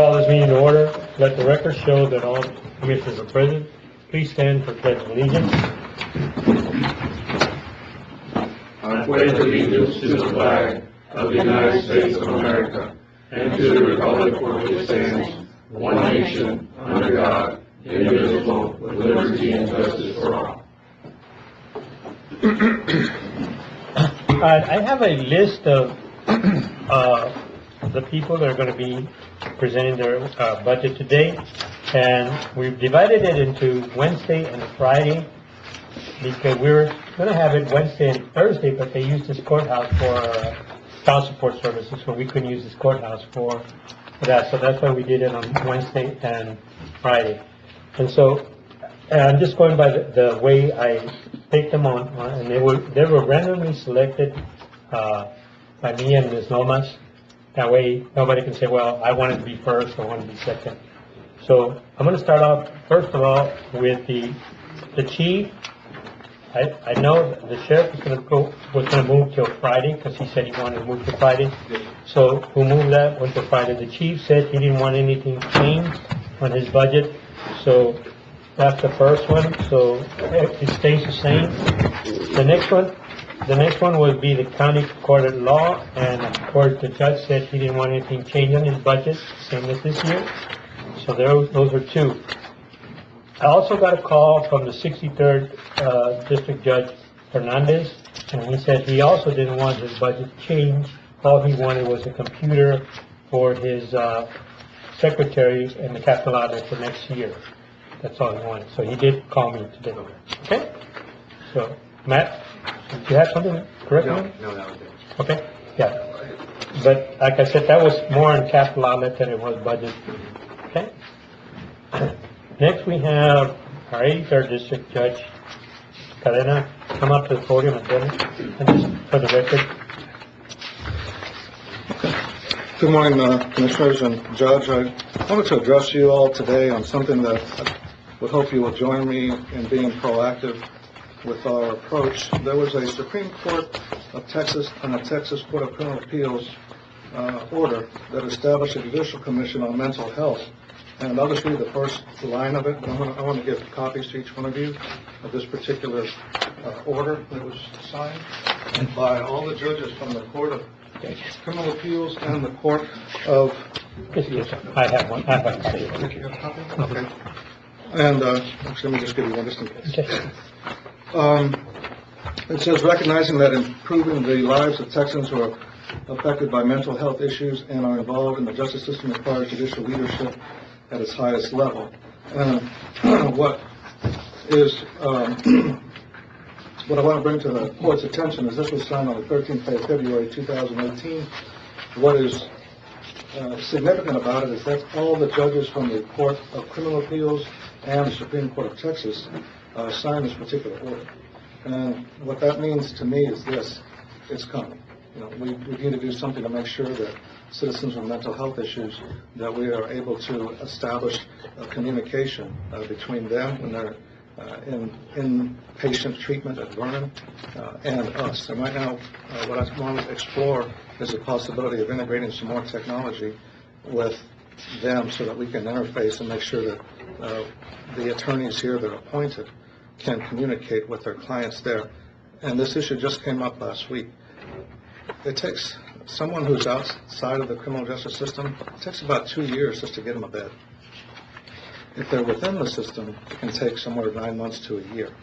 call this meeting to order. Let the record show that all commissioners are present. Please stand for pledge of allegiance. I pledge allegiance to the flag of the United States of America and to the republic for which it stands, one nation, under God, indivisible, with liberty and justice for all. I have a list of the people that are going to be presenting their budget today, and we've divided it into Wednesday and Friday because we're going to have it Wednesday and Thursday, but they use this courthouse for child support services, so we couldn't use this courthouse for that. So that's why we did it on Wednesday and Friday. And so I'm just going by the way I picked them on, and they were randomly selected by me and Ms. Lomas. That way, nobody can say, well, I wanted to be first, I wanted to be second. So I'm going to start off, first of all, with the chief. I know the sheriff was going to move till Friday because he said he wanted to move to Friday. So we'll move that one to Friday. The chief said he didn't want anything changed on his budget. So that's the first one. So it stays the same. The next one would be the county court of law, and of course the judge said he didn't want anything changed on his budget, same as this year. So those are two. I also got a call from the 63rd District Judge Fernandez, and he said he also didn't want his budget changed. All he wanted was a computer for his secretary in the Capilano for next year. That's all he wanted. So he did call me today. Okay? So, Matt, did you have something correct? No, that was it. Okay? Yeah. But like I said, that was more on capital outlet than it was budget. Okay? Next we have our 83rd District Judge Cadena. Come up to the podium and just for the record. Good morning, Commissioners and Judge. I wanted to address you all today on something that I would hope you will join me in being proactive with our approach. There was a Supreme Court of Texas and a Texas Court of Criminal Appeals order that established a Judicial Commission on Mental Health. And I'll just read the first line of it, but I want to give copies to each one of you of this particular order that was signed by all the judges from the Court of Criminal Appeals and the Court of... Yes, I have one. I have a copy. You have a copy? Okay. And actually, let me just give you one just in case. Okay. It says, recognizing that improving the lives of Texans who are affected by mental health issues and are involved in the justice system requires judicial leadership at its highest level. What I want to bring to the court's attention is this was signed on the 13th day of February 2018. What is significant about it is that all the judges from the Court of Criminal Appeals and the Supreme Court of Texas signed this particular order. And what that means to me is this: it's coming. We need to do something to make sure that citizens with mental health issues, that we are able to establish a communication between them when they're in patient treatment at Vernon and us. And right now, what I want to explore is the possibility of integrating some more technology with them so that we can interface and make sure that the attorneys here that are appointed can communicate with their clients there. And this issue just came up last week. It takes someone who's outside of the criminal justice system, it takes about 2 years just to get them a bed. If they're within the system, it can take somewhere 9 months to a year.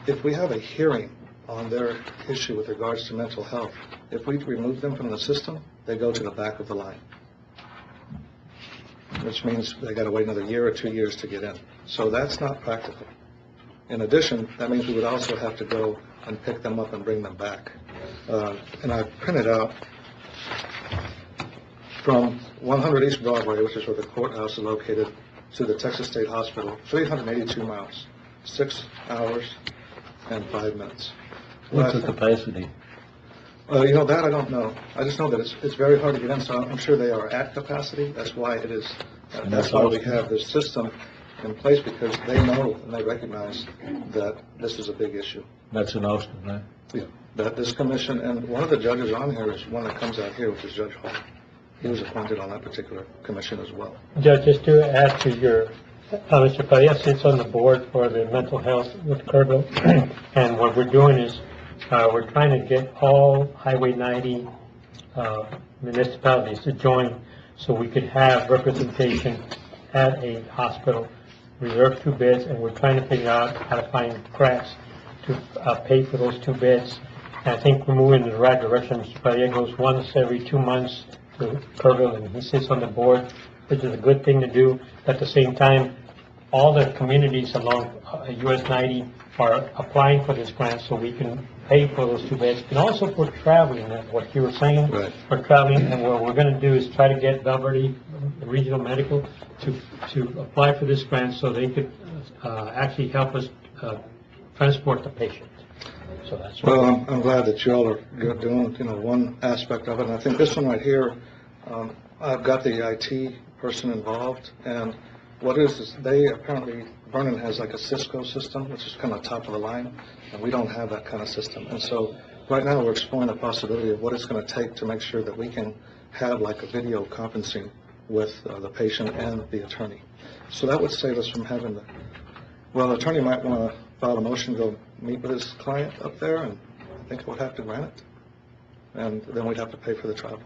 If we have a hearing on their issue with regards to mental health, if we remove them from the system, they go to the back of the line, which means they got to wait another year or 2 years to get in. So that's not practical. In addition, that means we would also have to go and pick them up and bring them back. And I printed out from 100 East Broadway, which is where the courthouse is located, to the Texas State Hospital, 382 miles, 6 hours and 5 minutes. What's the capacity? That I don't know. I just know that it's very hard to get in, so I'm sure they are at capacity. That's why it is. That's why we have this system in place, because they know and they recognize that this is a big issue. That's in Austin, right? Yeah, that this commission, and one of the judges on here is one that comes out here, which is Judge Hall. he was appointed on that particular commission as well. Judge, just to add to your, Mr. Padilla sits on the board for the mental health with Kerrville, and what we're doing is, we're trying to get all Highway 90 municipalities to join so we could have representation at a hospital, reserve 2 beds, and we're trying to figure out how to find grants to pay for those 2 beds. And I think we're moving in the right direction. Mr. Padilla goes once every 2 months to Kerrville, and he sits on the board, which is a good thing to do. At the same time, all the communities along US 90 are applying for this grant so we can pay for those 2 beds. And also for traveling, what you were saying, Right. for traveling, and what we're gonna do is try to get Valverde Regional Medical to apply for this grant so they could actually help us transport the patient. So that's what. Well, I'm glad that you all are doing, one aspect of it, and I think this one right here, I've got the IT person involved, and what is they apparently, Vernon has like a Cisco system, which is kind of top of the line, and we don't have that kind of system. And so right now we're exploring the possibility of what it's going to take to make sure that we can have like a video conferencing with the patient and the attorney. So that would save us from having the, well, the attorney might want to file a motion, go meet with his client up there, and I think we'd have to grant it. And then we'd have to pay for the travel.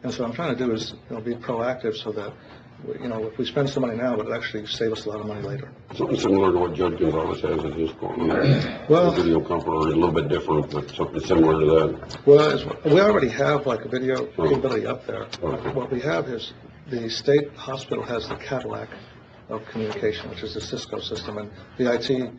And so what I'm trying to do is, be proactive so that, if we spend some money now, it would actually save us a lot of money later. Something similar to what Judge Gonzalez has in his court. Well, Video conference, or a little bit different, but something similar to that. well, we already have like a video capability up there. Okay. What we have is the state hospital has the Cadillac of communication, which is the Cisco system, and the IT,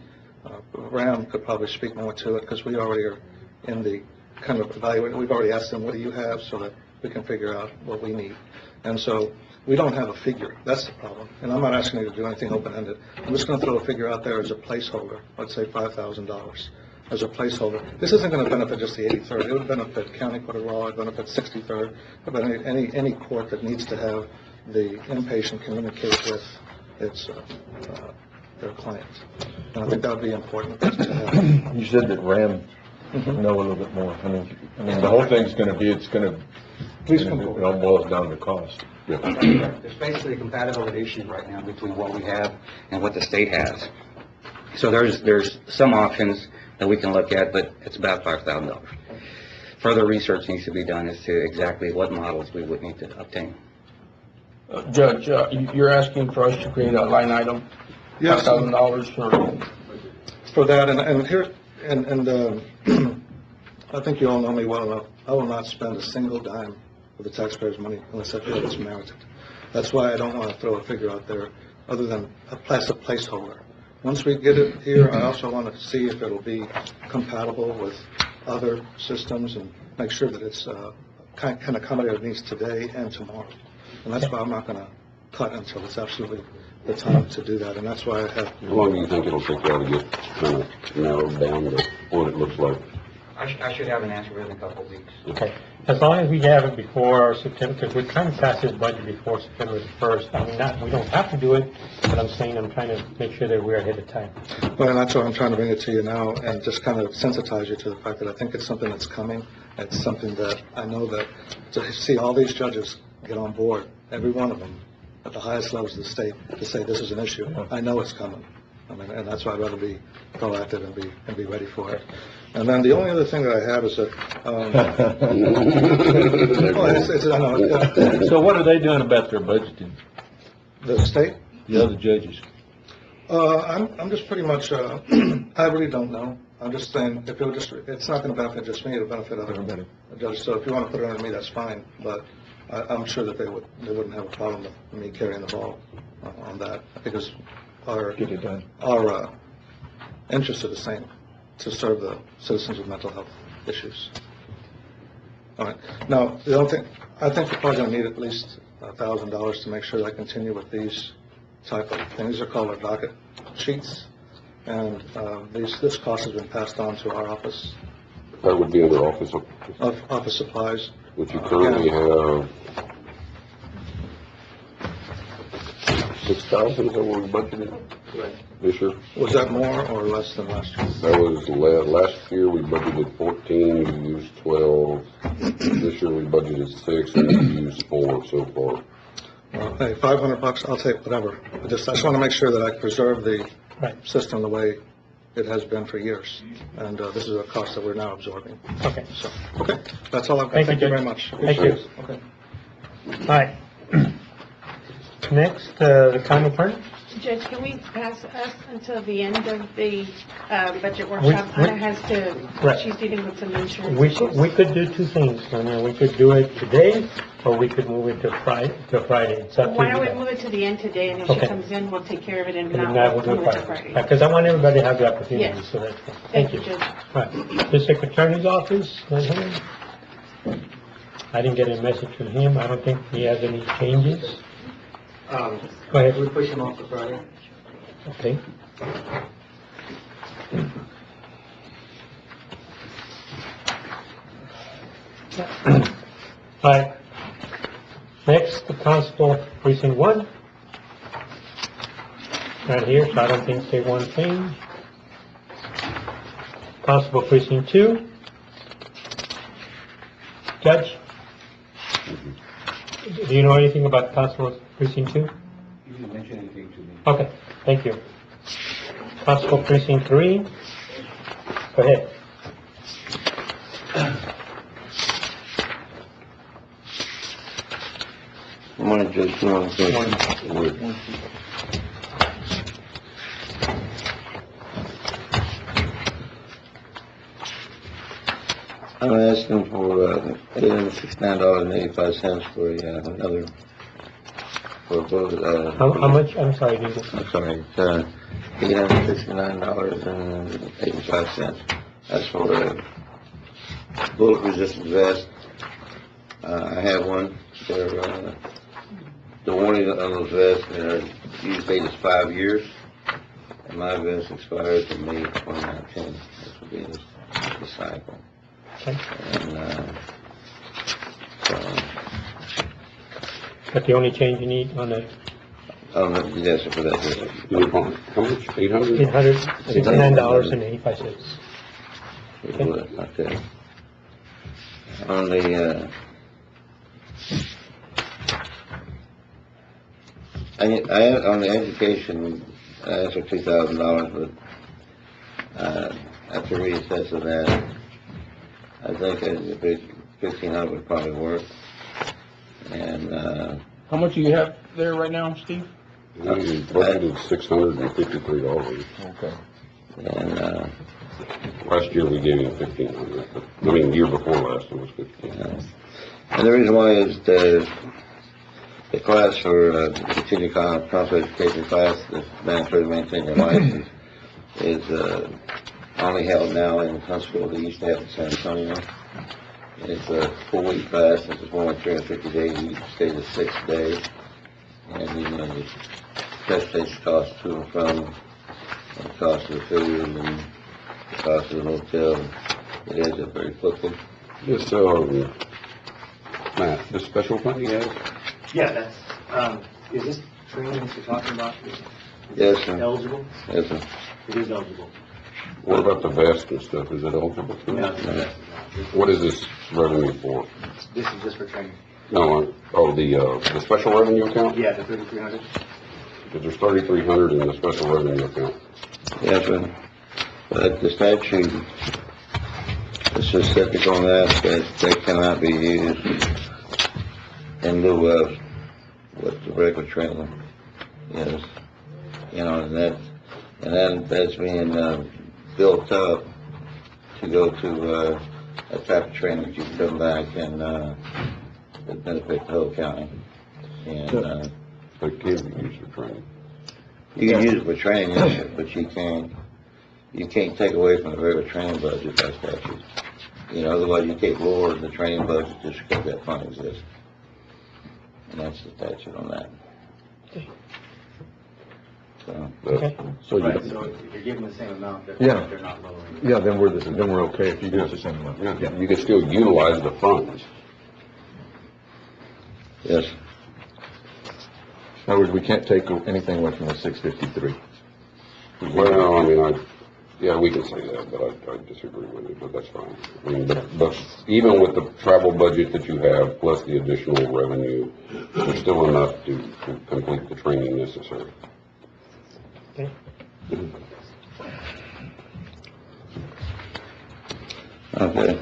Ram could probably speak more to it because we already are in the kind of evaluating. We've already asked them, what do you have, so that we can figure out what we need. And so we don't have a figure. That's the problem. And I'm not asking you to do anything open-ended. I'm just going to throw a figure out there as a placeholder. Let's say $5,000 as a placeholder. This isn't going to benefit just the 83rd. It would benefit County Court of Law. It would benefit 63rd. It would benefit any court that needs to have the inpatient communicate with its their client. And I think that would be important to have. You said that RAM know a little bit more. I mean, the whole thing's going to be, Please come it forward. all boils down to cost. There's basically a compatibility issue right now between what we have and what the state has. So there's some options that we can look at, but it's about $5,000. Further research needs to be done as to exactly what models we would need to obtain. Judge, you're asking for us to create a line item, Yes. $5,000 For that, and here, I think you all know me well enough. I will not spend a single dime of the taxpayers' money unless I feel it's merited. That's why I don't want to throw a figure out there other than a placeholder. Once we get it here, I also want to see if it'll be compatible with other systems and make sure that it's can accommodate our needs today and tomorrow. And that's why I'm not going to cut until it's absolutely the time to do that. And that's why I have. How long do you think it'll take y'all to get kind of narrowed down to what it looks like? I should have an answer within a couple of weeks. Okay, as long as we have it before September, because we're trying to pass this budget before September the 1st. I mean, we don't have to do it, but I'm saying I'm trying to make sure that we're ahead of time. Well, and that's why I'm trying to bring it to you now and just kind of sensitize you to the fact that I think it's something that's coming. It's something that I know that to see all these judges get on board, every one of them, at the highest levels of the state, to say this is an issue. I know it's coming. I mean, and that's why I'd rather be proactive and be ready for it. And then the only other thing that I have is that, I know, So what are they doing about their budgeting, the state, the other judges? I'm just pretty much, I really don't know. I'm just saying, if it would just, it's not going to benefit just me, it'll benefit other judges. So if you want to put it under me, that's fine, but I'm sure that they wouldn't have a problem with me carrying the ball on that, because our Get it done. our interests are the same, to serve the citizens with mental health issues. All right. Now, the only thing, I think we're probably going to need at least $1,000 to make sure that I continue with these type of things. These are called our docket sheets, and this cost has been passed on to our office That would be under office, of office supplies. which you currently have 6,000, is that what we budgeted? This year, Was that more or less than last year? that was last year, we budgeted 14, we used 12. This year, we budgeted 6, and we used 4 so far. Well, hey, $500, I'll take whatever. I just want to make sure that I preserve the Right. system the way it has been for years. And this is a cost that we're now absorbing. Okay. So, okay, that's all I've got. Thank you, Thank you Judge. very much. Thank you. Okay. All right. Next, the county attorney. Judge, can we pass us until the end of the budget workshop? Anna has Right. to, she's dealing with some insurance We issues. could do two things, Sonia. We could do it today, or we could move it to Friday. It's up to you. Why don't we move it to the end today, and if she Okay. comes in, we'll take care of it, and And not then we'll do move it to Friday. Friday. Because I want everybody to have the opportunity, Yes. so that's, Thank you, Judge. Right. District Attorney's Office, I didn't get a message from him. I don't think he has any changes. Go ahead. We push him off to Friday? Okay. All right. Next, the Constable Precinct 1. Right here, so I don't think they want to change. Constable Precinct 2. Judge? Do you know anything about Constable Precinct 2? You didn't mention anything to me. Okay, thank you. Constable Precinct 3. Go ahead. Good morning, Judge. Good morning, Judge. I'm asking for $869.85 for another, for both, How much? I'm sorry, did you? I'm sorry, $869.85. That's for a bullet resistant vest. I have one. They're, the warranty on those vests, their use date is 5 years, and my vest expires in May 2019. This will be the cycle. Okay. And, so, But the only change you need on the yes, for that. How much? 800? $869.85. Okay. On the, on the education, I asked for $2,000, but, after reassessing that, I think that $1,500 would probably work. And, How much do you have there right now, Steve? We budgeted $653. Okay. and, Last year, we gave him 1,500. I mean, the year before last, it was 1,500. and the reason why is the class for, continuing council education class, the mandatory to maintain your license, is, only held now in Huntsville. They used to have it in San Antonio. It's a 4-week class. It's only 350 days. You stay the 6th day. And, you know, the test station costs to and from, and the cost of the food, and the cost of the hotel. It adds up very quickly. This, Matt, this special fund he has? Yeah, that's, is this training that you're talking about? Yes, sir. Eligible? Yes, sir. It is eligible. What about the vest and stuff? Is it eligible too? No, What is this revenue for? this is just for training. No, the special revenue account? Yeah, the 3,300. Because there's 3,300 in the special revenue account. Yes, sir. But the statute, the specific on that they cannot be used in lieu of what the regular training is. You know, and that's being, built up to go to, a type of training that you can come back and, that benefit the whole county. And, They can be used for training. you can use it for training, yes, sir, but you can't take away from the regular training budget by statute. You know, otherwise you can't lower the training budget just because that fund exists. And that's the statute on that. So, Okay. So you, Right, so if you're giving the same amount, Yeah. they're not lowering. yeah, then we're okay if you do it the same amount. Yeah, you can still utilize the funds. yes, In other words, we can't take anything away from the 653. Well, I mean, yeah, we can say that, but I disagree with it, but that's fine. I mean, but even with the travel budget that you have, plus the additional revenue, there's still enough to complete the training necessary. Okay. Okay.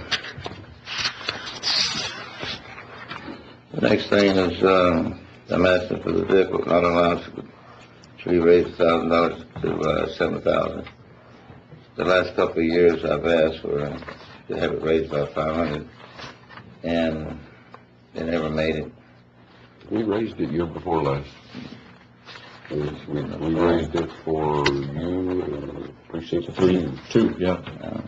The next thing is, I'm asking for the vehicle not allowed to be raised $1,000 to $7,000. The last couple of years, I've asked for to have it raised by $500, and they never made it. We raised it year before last. We raised it for you and precinct 2, yeah.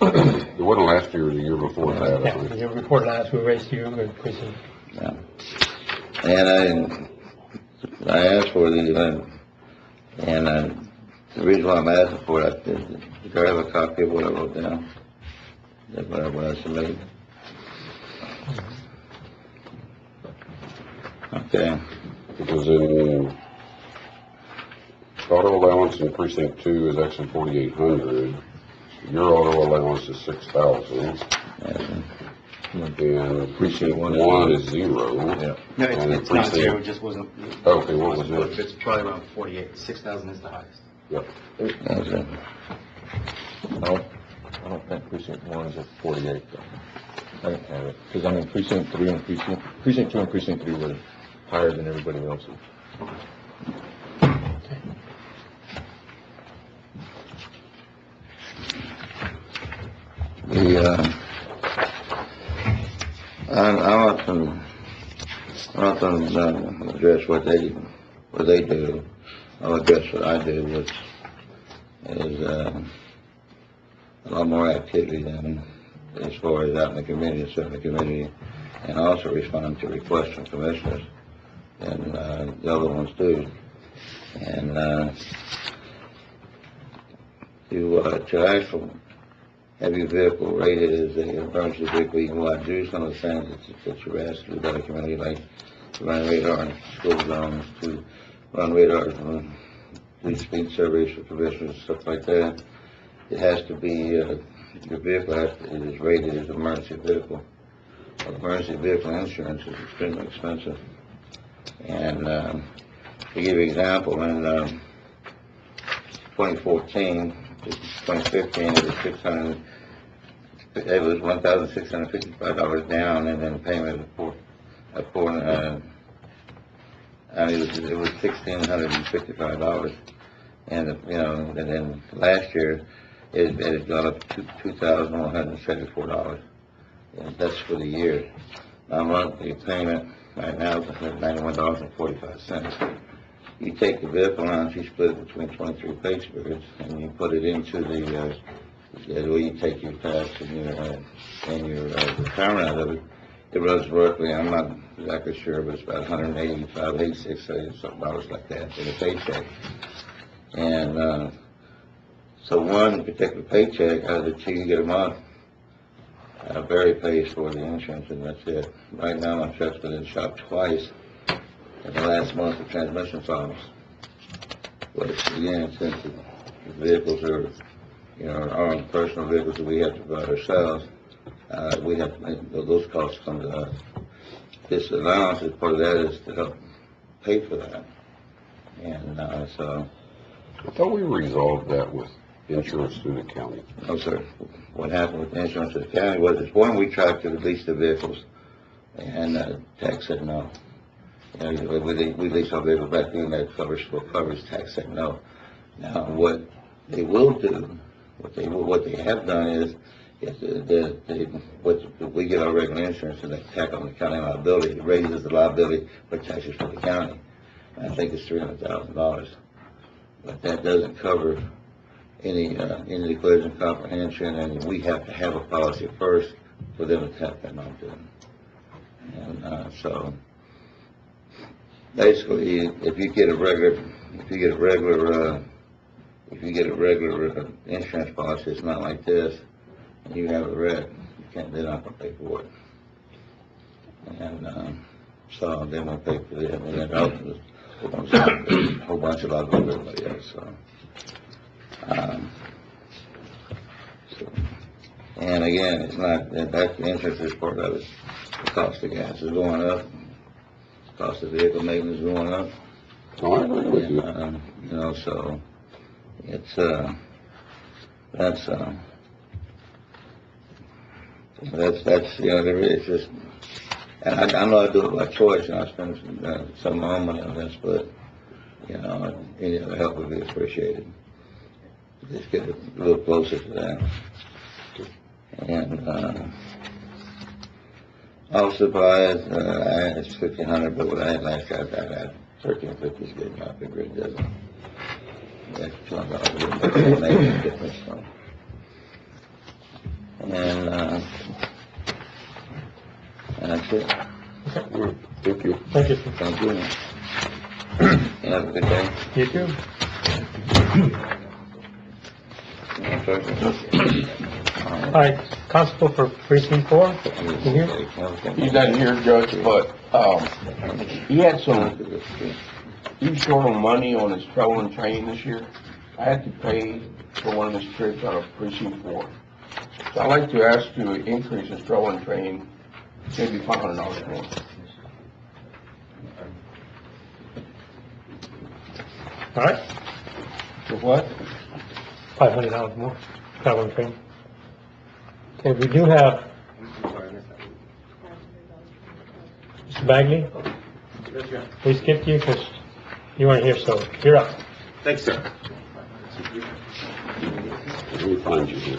It wasn't last year or the year before that, I Yeah, think. your report last, we raised you and precinct. Yeah. And I asked for the, the reason why I'm asking for it is, do I have a copy of what I wrote down? That's what I submitted. Okay. Because in auto allowance in precinct 2 is actually 4,800. Your auto allowance is 6,000. And precinct 1 is 0. Yeah. No, And it's not precinct- zero, it just wasn't. Okay, what was it? It's probably around 48, 6,000 is the highest. Yep. Okay. No, I don't think precinct 1 is at 48, though. I don't have it, because I mean, precinct 2 and precinct 3 were higher than everybody else's. I want them to address what they do. I'll address what I do, which is a lot more activity than as far as out in the community, serving the community, and also respond to requests from commissioners, and the other ones do. And to actually have your vehicle rated as an emergency vehicle, you can go out and do some of the things that you're asked to do by the community, like to run radar in school zones, to run radars, do speed surveys for commissioners, stuff like that. It has to be, your vehicle is rated as an emergency vehicle. Emergency vehicle insurance is extremely expensive. And to give you an example, in 2014 to 2015, it was $1,655 down, and then payment of it was $1,655, and and then last year it had gone up to $2,174, and that's for the year. My monthly payment right now is $91.45. You take the vehicle allowance, you split it between 23 pay periods, and you put it into the way you take your tax and your retirement out of it. It runs roughly, I'm not exactly sure, but it's about $185, $86, something like that in a paycheck. And so one particular paycheck out of the 2 you get a month, Barry pays for the insurance, and that's it. Right now, my truck's been in the shop twice in the last month for transmission problems. But again, since the vehicles are, our own personal vehicles that we have to provide ourselves, we have to make those costs come to us. This allowance, as part of that, is to help pay for that. And so, I thought we resolved that with insurance through the county. no, sir. What happened with the insurance of the county was, it's one, we tried to lease the vehicles, and tax said no. We leased our vehicles back then, that covers, tax said no. Now, what they will do, what they have done is we get our regular insurance, and they tack on the county liability. It raises the liability for taxes for the county. And I think it's $300,000, but that doesn't cover any collision comprehension, and we have to have a policy first for them to tack that onto it. And so basically, if you get a regular insurance policy, it's not like this, and you have a wreck, they're not going to pay for it. And so they won't pay for it, and then a whole bunch of everybody else. So So, and again, it's not, that's the interest is part of it. The cost of gas is going up, cost of vehicle maintenance is going up. Oh, I agree with you. And, you know, so it's, that's, you know, it's just, and I know I do it by choice, and I spend some of my own money on this, but, you know, any other help would be appreciated. Just get a little closer to that. And, all supplies, it's 1,500, but what I had last year, I got 1,350 is good, not big rig doesn't. That's $200 wouldn't make any difference, so. And that's it. Thank you. Thank you. Thank you. Have a good day. You too. All right, Constable for Precinct 4, you here? He's not here, Judge, but, he was short on money on his travel and training this year. I had to pay for one of his trips out of Precinct 4. So I'd like to ask to increase his travel and training, maybe $500 more. All right, For what? $500 more, travel and training. Okay, we do have Mr. Bagley. We skipped you because you weren't here, so you're up. Thanks, sir. Let me find you here.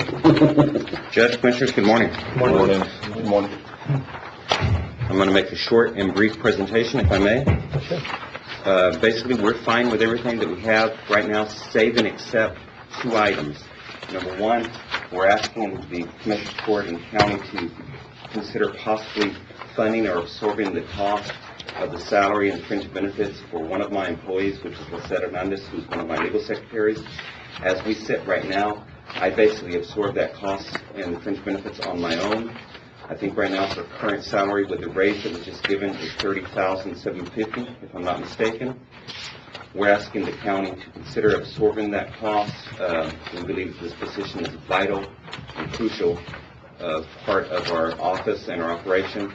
Judge, Commissioners, good morning. Morning. Good morning. I'm going to make a short and brief presentation, if I may. Sure. Basically, we're fine with everything that we have right now, save and except 2 items. Number one, we're asking the Commissioners Court and County to consider possibly funding or absorbing the cost of the salary and fringe benefits for one of my employees, which is Lisette Hernandez, who's one of my legal secretaries. As we sit right now, I basically absorb that cost and the fringe benefits on my own. I think right now her current salary with the raise that was just given is $30,750, if I'm not mistaken. We're asking the county to consider absorbing that cost. We believe this position is a vital and crucial part of our office and our operation.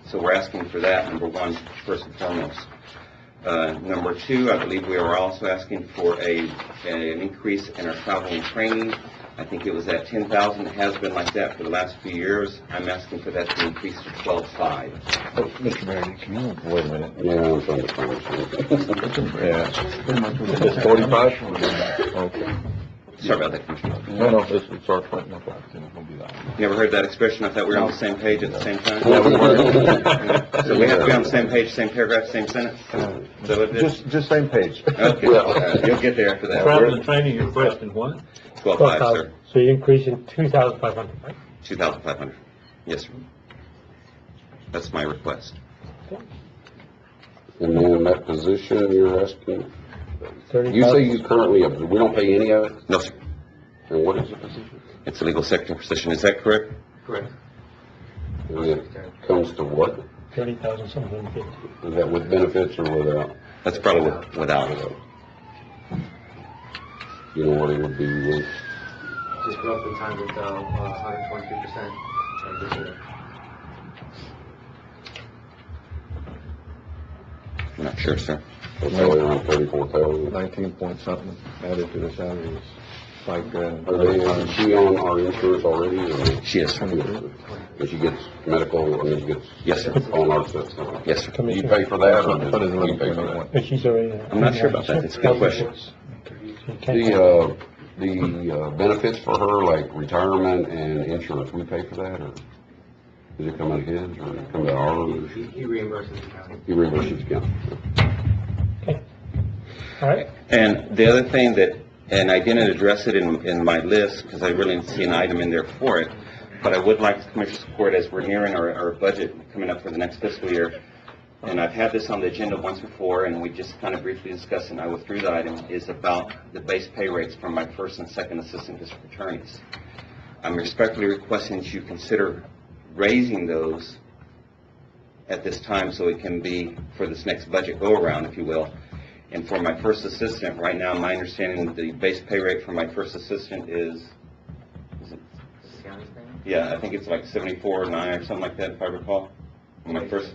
So we're asking for that, number one, first and foremost. Number two, I believe we are also asking for an increase in our travel and training. I think it was at $10,000. It has been like that for the last few years. I'm asking for that to increase to $12,500. Mr. Mayor, can you wait a minute? Yeah, I'm trying to find something. Yeah. It's 45? Okay. Sorry about that, Commissioner. No, it's our point, no problem. We'll do that. You ever heard that expression? I thought we were on the same page at the same time. Yeah, we were. So we have to be on the same page, same paragraph, same sentence? Is that what it is? Just same page. Okay, you'll get there after that. Travel and training, your question, what? 12,500, sir. So you're increasing 2,500, right? 2,500. Yes, sir. That's my request. And then that position you're asking, 30,000. you say you currently, we don't pay any of it? No, sir. And what is the position? It's a legal secretary position. Is that correct? Correct. And it comes to what? 30,750. Is that with benefits or without? That's probably without. You know what it would be with? Just go up the time with 123% transition. I'm not sure, sir. That's probably around 34,000. 19 point something added to the salary is $5,000. Is she on our insurance already, or? She is, sir. And she gets medical, I mean, she gets. Yes, sir. On our system. Yes, sir. Do you pay for that, or What is do you pay for that? But she's already. I'm not sure about that. It's a good question. The benefits for her, like retirement and insurance, we pay for that, or does it come out of his, or does it come out of ours? He reimburses the county. He reimburses the county. Okay. All right. And the other thing that, and I didn't address it in my list because I really didn't see an item in there for it, but I would like the Commissioner's Court, as we're nearing our budget coming up for the next fiscal year, and I've had this on the agenda once before, and we just kind of briefly discussed, and I withdrew the item, is about the base pay rates for my first and second assistant district attorneys. I'm respectfully requesting that you consider raising those at this time so it can be for this next budget go-around, if you will. And for my first assistant, right now, my understanding, the base pay rate for my first assistant is it, yeah, I think it's like 74.9 or something like that, if I recall. My first,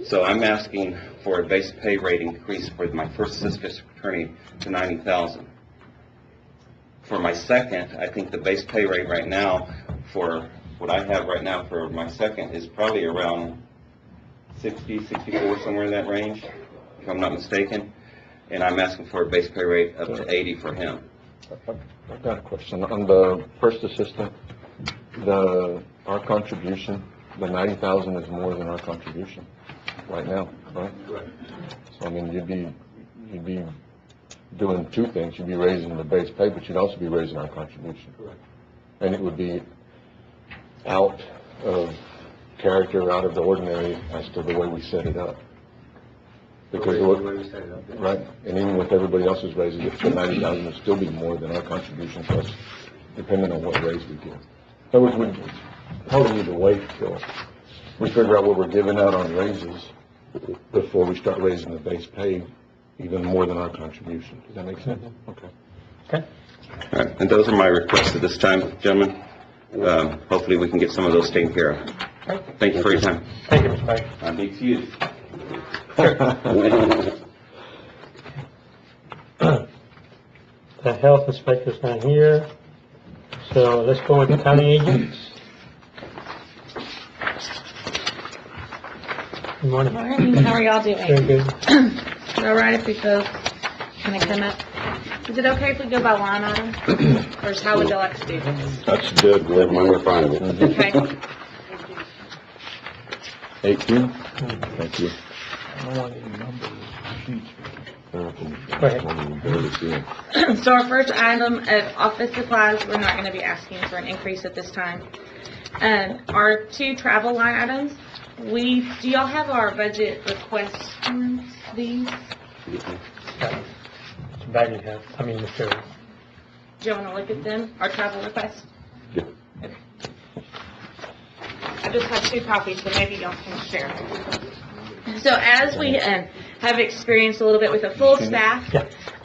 so I'm asking for a base pay rate increase for my first assistant attorney to 90,000. For my second, I think the base pay rate right now for what I have right now for my second is probably around 60, 64, somewhere in that range, if I'm not mistaken. And I'm asking for a base pay rate up to 80 for him. I've got a question. On the first assistant, our contribution, the 90,000 is more than our contribution right now, right? Correct. So, I mean, you'd be doing two things. You'd be raising the base pay, but you'd also be raising our contribution. Correct. And it would be out of character, out of the ordinary as to the way we set it up. Because, The way we set it up. right, and even with everybody else's raises, the 90,000 would still be more than our contribution plus, depending on what raise we give. In other words, we probably need to wait till we figure out what we're giving out on raises before we start raising the base pay even more than our contribution. Does that make sense? Okay. Okay. All right, and those are my requests at this time, gentlemen. Hopefully we can get some of those taken care of. Thank you for your time. Thank you, Mr. Mike. I'll be excused. The health inspector's not here, so let's go with the county agents. Good morning. Morning, how are y'all doing? Very good. Is it all right if we go, can I come up? Is it okay if we go by line item? Or is how would y'all like to do this? That's good, we're fine with it. Okay. 18? Thank you. Go ahead. So our first item of office supplies, we're not gonna be asking for an increase at this time. Our two travel line items, do y'all have our budget request forms, these? Mr. Bagley has, Mr. Do you wanna look at them, our travel requests? Yeah. Okay. I just have two copies, so maybe y'all can share. So as we have experienced a little bit with a full staff,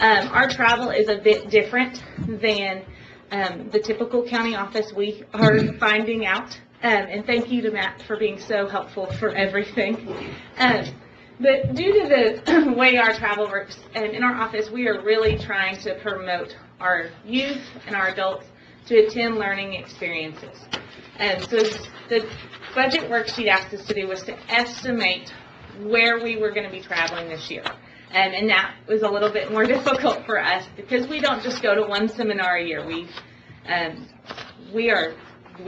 our travel is a bit different than the typical county office we are finding out. And thank you to Matt for being so helpful for everything. But due to the way our travel works in our office, we are really trying to promote our youth and our adults to attend learning experiences. And so the budget worksheet asked us to do was to estimate where we were going to be traveling this year. And that was a little bit more difficult for us because we don't just go to one seminar a year. We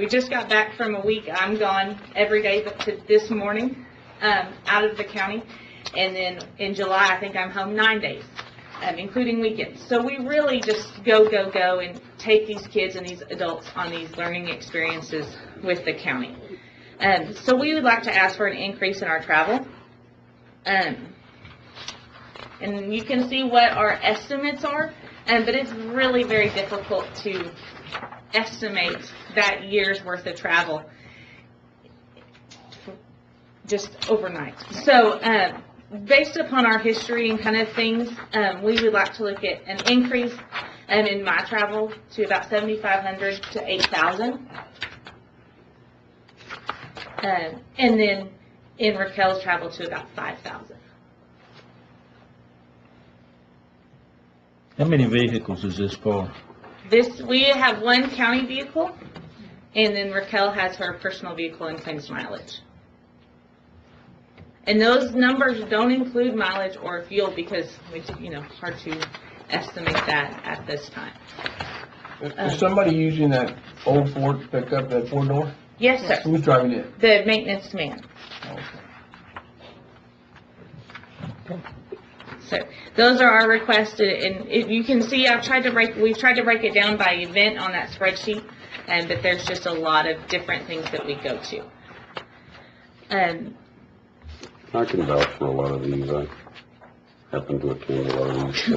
just got back from a week. I'm gone every day but to this morning out of the county. And then in July, I think I'm home 9 days, including weekends. So we really just go and take these kids and these adults on these learning experiences with the county. So we would like to ask for an increase in our travel. And you can see what our estimates are, but it's really very difficult to estimate that year's worth of travel just overnight. So based upon our history and kind of things, we would like to look at an increase in my travel to about $7,500 to $8,000. And then in Raquel's travel to about $5,000. How many vehicles is this for? We have one county vehicle, and then Raquel has her personal vehicle and claims mileage. And those numbers don't include mileage or fuel because it's, hard to estimate that at this time. Is somebody using that old Ford pickup, that four-door? Yes, sir. Who's driving it? The maintenance man. So those are our requests, and if you can see, we've tried to break it down by event on that spreadsheet, but there's just a lot of different things that we go to. I can vouch for a lot of these. I happen to attend a lot of these.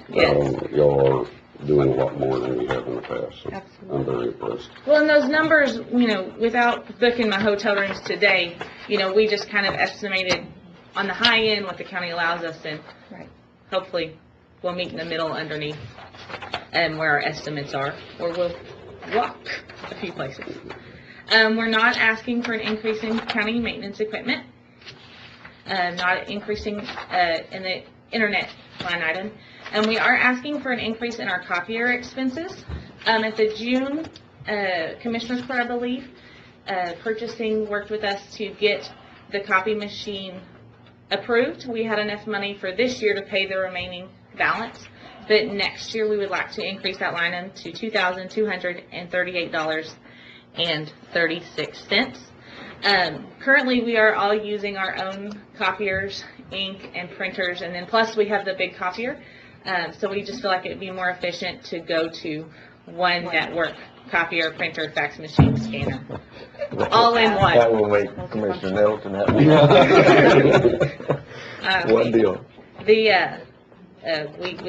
Yes. Y'all are doing a lot more than we have in the past, so Absolutely. I'm very impressed. Well, and those numbers, without booking my hotel rooms today, we just kind of estimated on the high end, what the county allows us, and Right. hopefully we'll meet in the middle underneath and where our estimates are, or we'll walk a few places. We're not asking for an increase in county maintenance equipment, not increasing in the internet line item, and we are asking for an increase in our copier expenses. At the June Commissioners Court, I believe, purchasing worked with us to get the copy machine approved. We had enough money for this year to pay the remaining balance, but next year we would like to increase that line item to $2,238.36. Currently, we are all using our own copiers, ink, and printers, and then plus we have the big copier. So we just feel like it would be more efficient to go to one network copier, printer, fax machine, scanner, all in one. That will make Commissioner Nettleton happy. One deal. We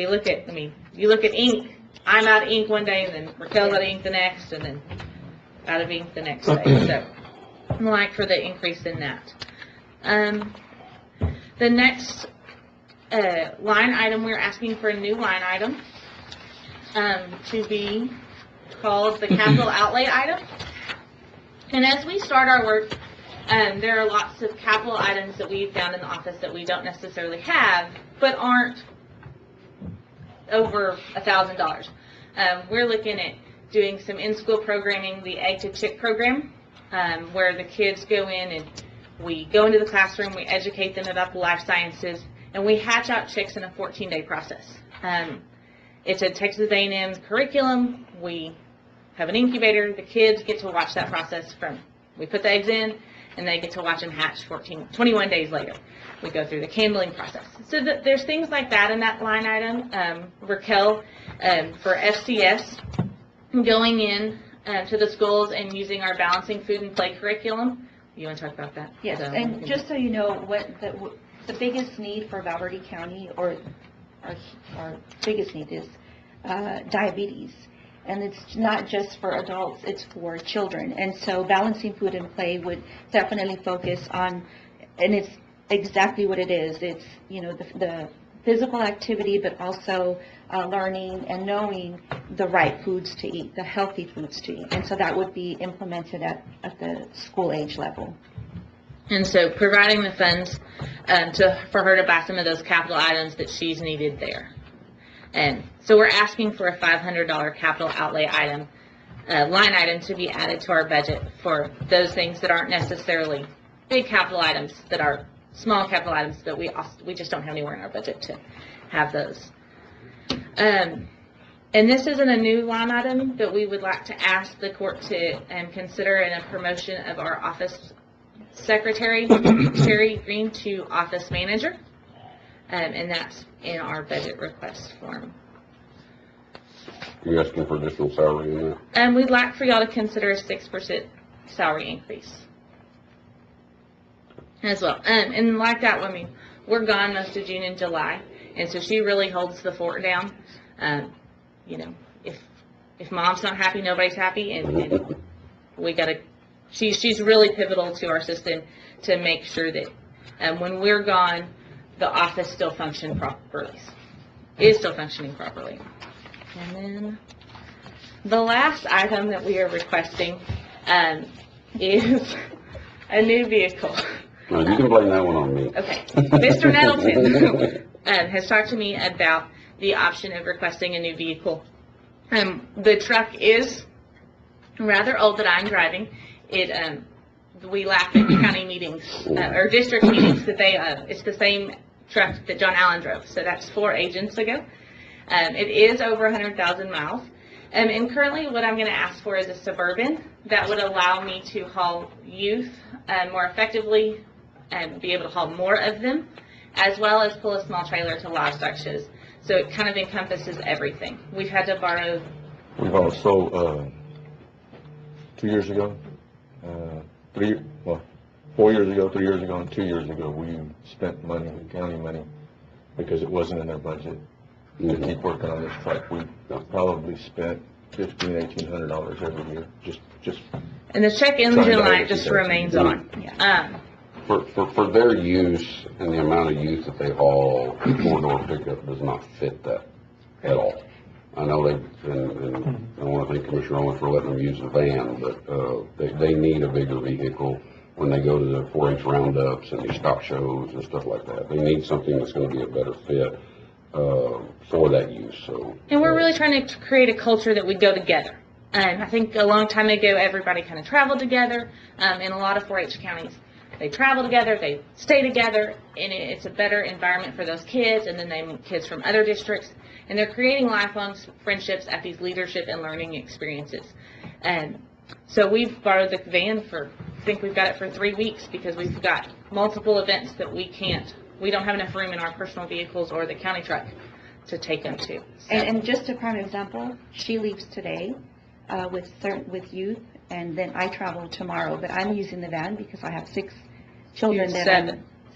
look at, you look at ink, I'm out of ink one day, and then Raquel's out of ink the next, and then out of ink the next day. So I'm like for the increase in that. The next line item, we're asking for a new line item to be called the capital outlay item. And as we start our work, there are lots of capital items that we've found in the office that we don't necessarily have, but aren't over $1,000. We're looking at doing some in-school programming, the Egg to Chick program, where the kids go in and we go into the classroom, we educate them about the life sciences, and we hatch out chicks in a 14-day process. It's a Texas A&M curriculum. We have an incubator. The kids get to watch that process from, we put the eggs in, and they get to watch them hatch 21 days later. We go through the candling process. So there's things like that in that line item. Raquel, for FCS, going in to the schools and using our balancing food and play curriculum. You want to talk about that? Yes, and just so you know, what the biggest need for Val Verde County, or our biggest need is diabetes. And it's not just for adults, it's for children. And so balancing food and play would definitely focus on, and it's exactly what it is. It's, you know, the physical activity, but also learning and knowing the right foods to eat, the healthy foods to eat. And so that would be implemented at the school age level. And so providing the funds for her to buy some of those capital items that she's needed there. And so we're asking for a $500 capital outlay item, line item to be added to our budget for those things that aren't necessarily big capital items, that are small capital items, but we just don't have anywhere in our budget to have those. And this isn't a new line item, but we would like to ask the court to consider in a promotion of our office secretary, Sherry Green, to office manager. And that's in our budget request form. You asking for additional salary in there? And we'd like for y'all to consider a 6% salary increase as well. And like that, I mean, we're gone most of June and July, and so she really holds the fort down. You know, if mom's not happy, nobody's happy, and we gotta. She's really pivotal to our system to make sure that when we're gone, the office still functions properly. Is still functioning properly. And then the last item that we are requesting is a new vehicle. No, you can blame that one on me. Okay. Mr. Nettleton has talked to me about the option of requesting a new vehicle. The truck is rather old that I'm driving. We laugh at county meetings or district meetings that it's the same truck that John Allen drove. So that's 4 agents ago. It is over 100,000 miles. And currently what I'm going to ask for is a Suburban that would allow me to haul youth more effectively and be able to haul more of them, as well as pull a small trailer to livestock shows. So it kind of encompasses everything. We've had to borrow. We've also, 2 years ago, 4 years ago, 3 years ago, and 2 years ago, we spent money, county money, because it wasn't in their budget to keep working on this truck. We probably spent $1,500, $1,800 every year, just. And the check engine light just remains on. For their use and the amount of youth that they haul, a four-door pickup does not fit that at all. I know and I want to thank Commissioner Owens for letting them use the van, but they need a bigger vehicle when they go to the 4-H roundups and these stock shows and stuff like that. They need something that's going to be a better fit for that use, so. And we're really trying to create a culture that we go together. And I think a long time ago, everybody kind of traveled together. In a lot of 4-H counties, they travel together, they stay together, and it's a better environment for those kids, and then they meet kids from other districts, and they're creating lifelong friendships at these leadership and learning experiences. And so we've borrowed the van I think we've got it for 3 weeks, because we've got multiple events that we don't have enough room in our personal vehicles or the county truck to take them to. So. And just a prime example, she leaves today with youth, and then I travel tomorrow, but I'm using the van because I have 6 children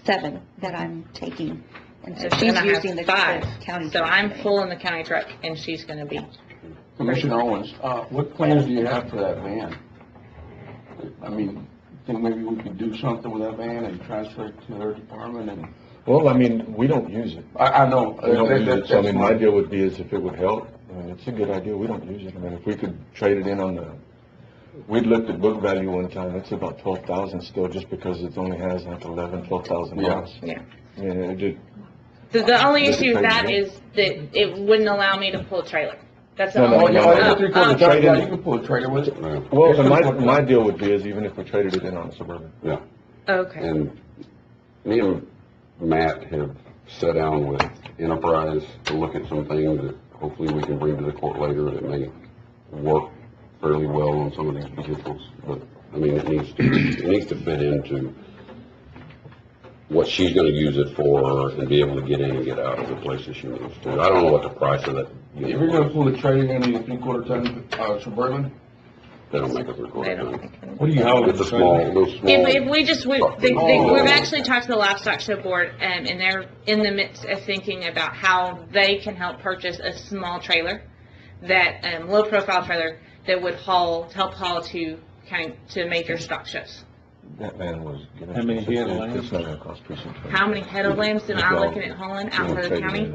seven that I'm taking. And so she's using the 5 county So truck I'm today. full in the county truck, and she's going to be. Commissioner Owens, what plans do you have for that van? I mean, think maybe we could do something with that van and transfer it to their department and... Well, I mean, we don't use it. I know. We don't use it, so I mean, my deal would be is if it would help, I mean, it's a good idea, we don't use it. I mean, if we could trade it in on we'd looked at book value one time, it's about 12,000 still, just because it only has like 12,000 miles. Yeah. I mean, it just. The only Does it issue with trade that in? is that it wouldn't allow me to pull a trailer. That's the No, only no, Oh, no. yeah, Trade yeah, in. you can pull a trailer with it. Well, It's and my deal would be is even if we traded it in on a Suburban. Yeah. Okay. And me and Matt have sat down with Enterprise to look at some things that hopefully we can bring to the court later that may work fairly well on some of these vehicles. But, I mean, it needs to fit into what she's gonna use it for and be able to get in and get out of the places she needs to. I don't know what the price of that If unit you're gonna was. pull the trailer in a 3/4 ton Suburban, They don't make a They record. don't. what do you have? It's a small, those small. If we just, we've actually talked to the Livestock Show Board, and they're in the midst of thinking about how they can help purchase a small trailer, that, low-profile trailer, that would help haul to major stock shows. That van was given. How many head of It's lambs? not gonna cost precinct 20. How many head of lambs am I looking at hauling out for the county?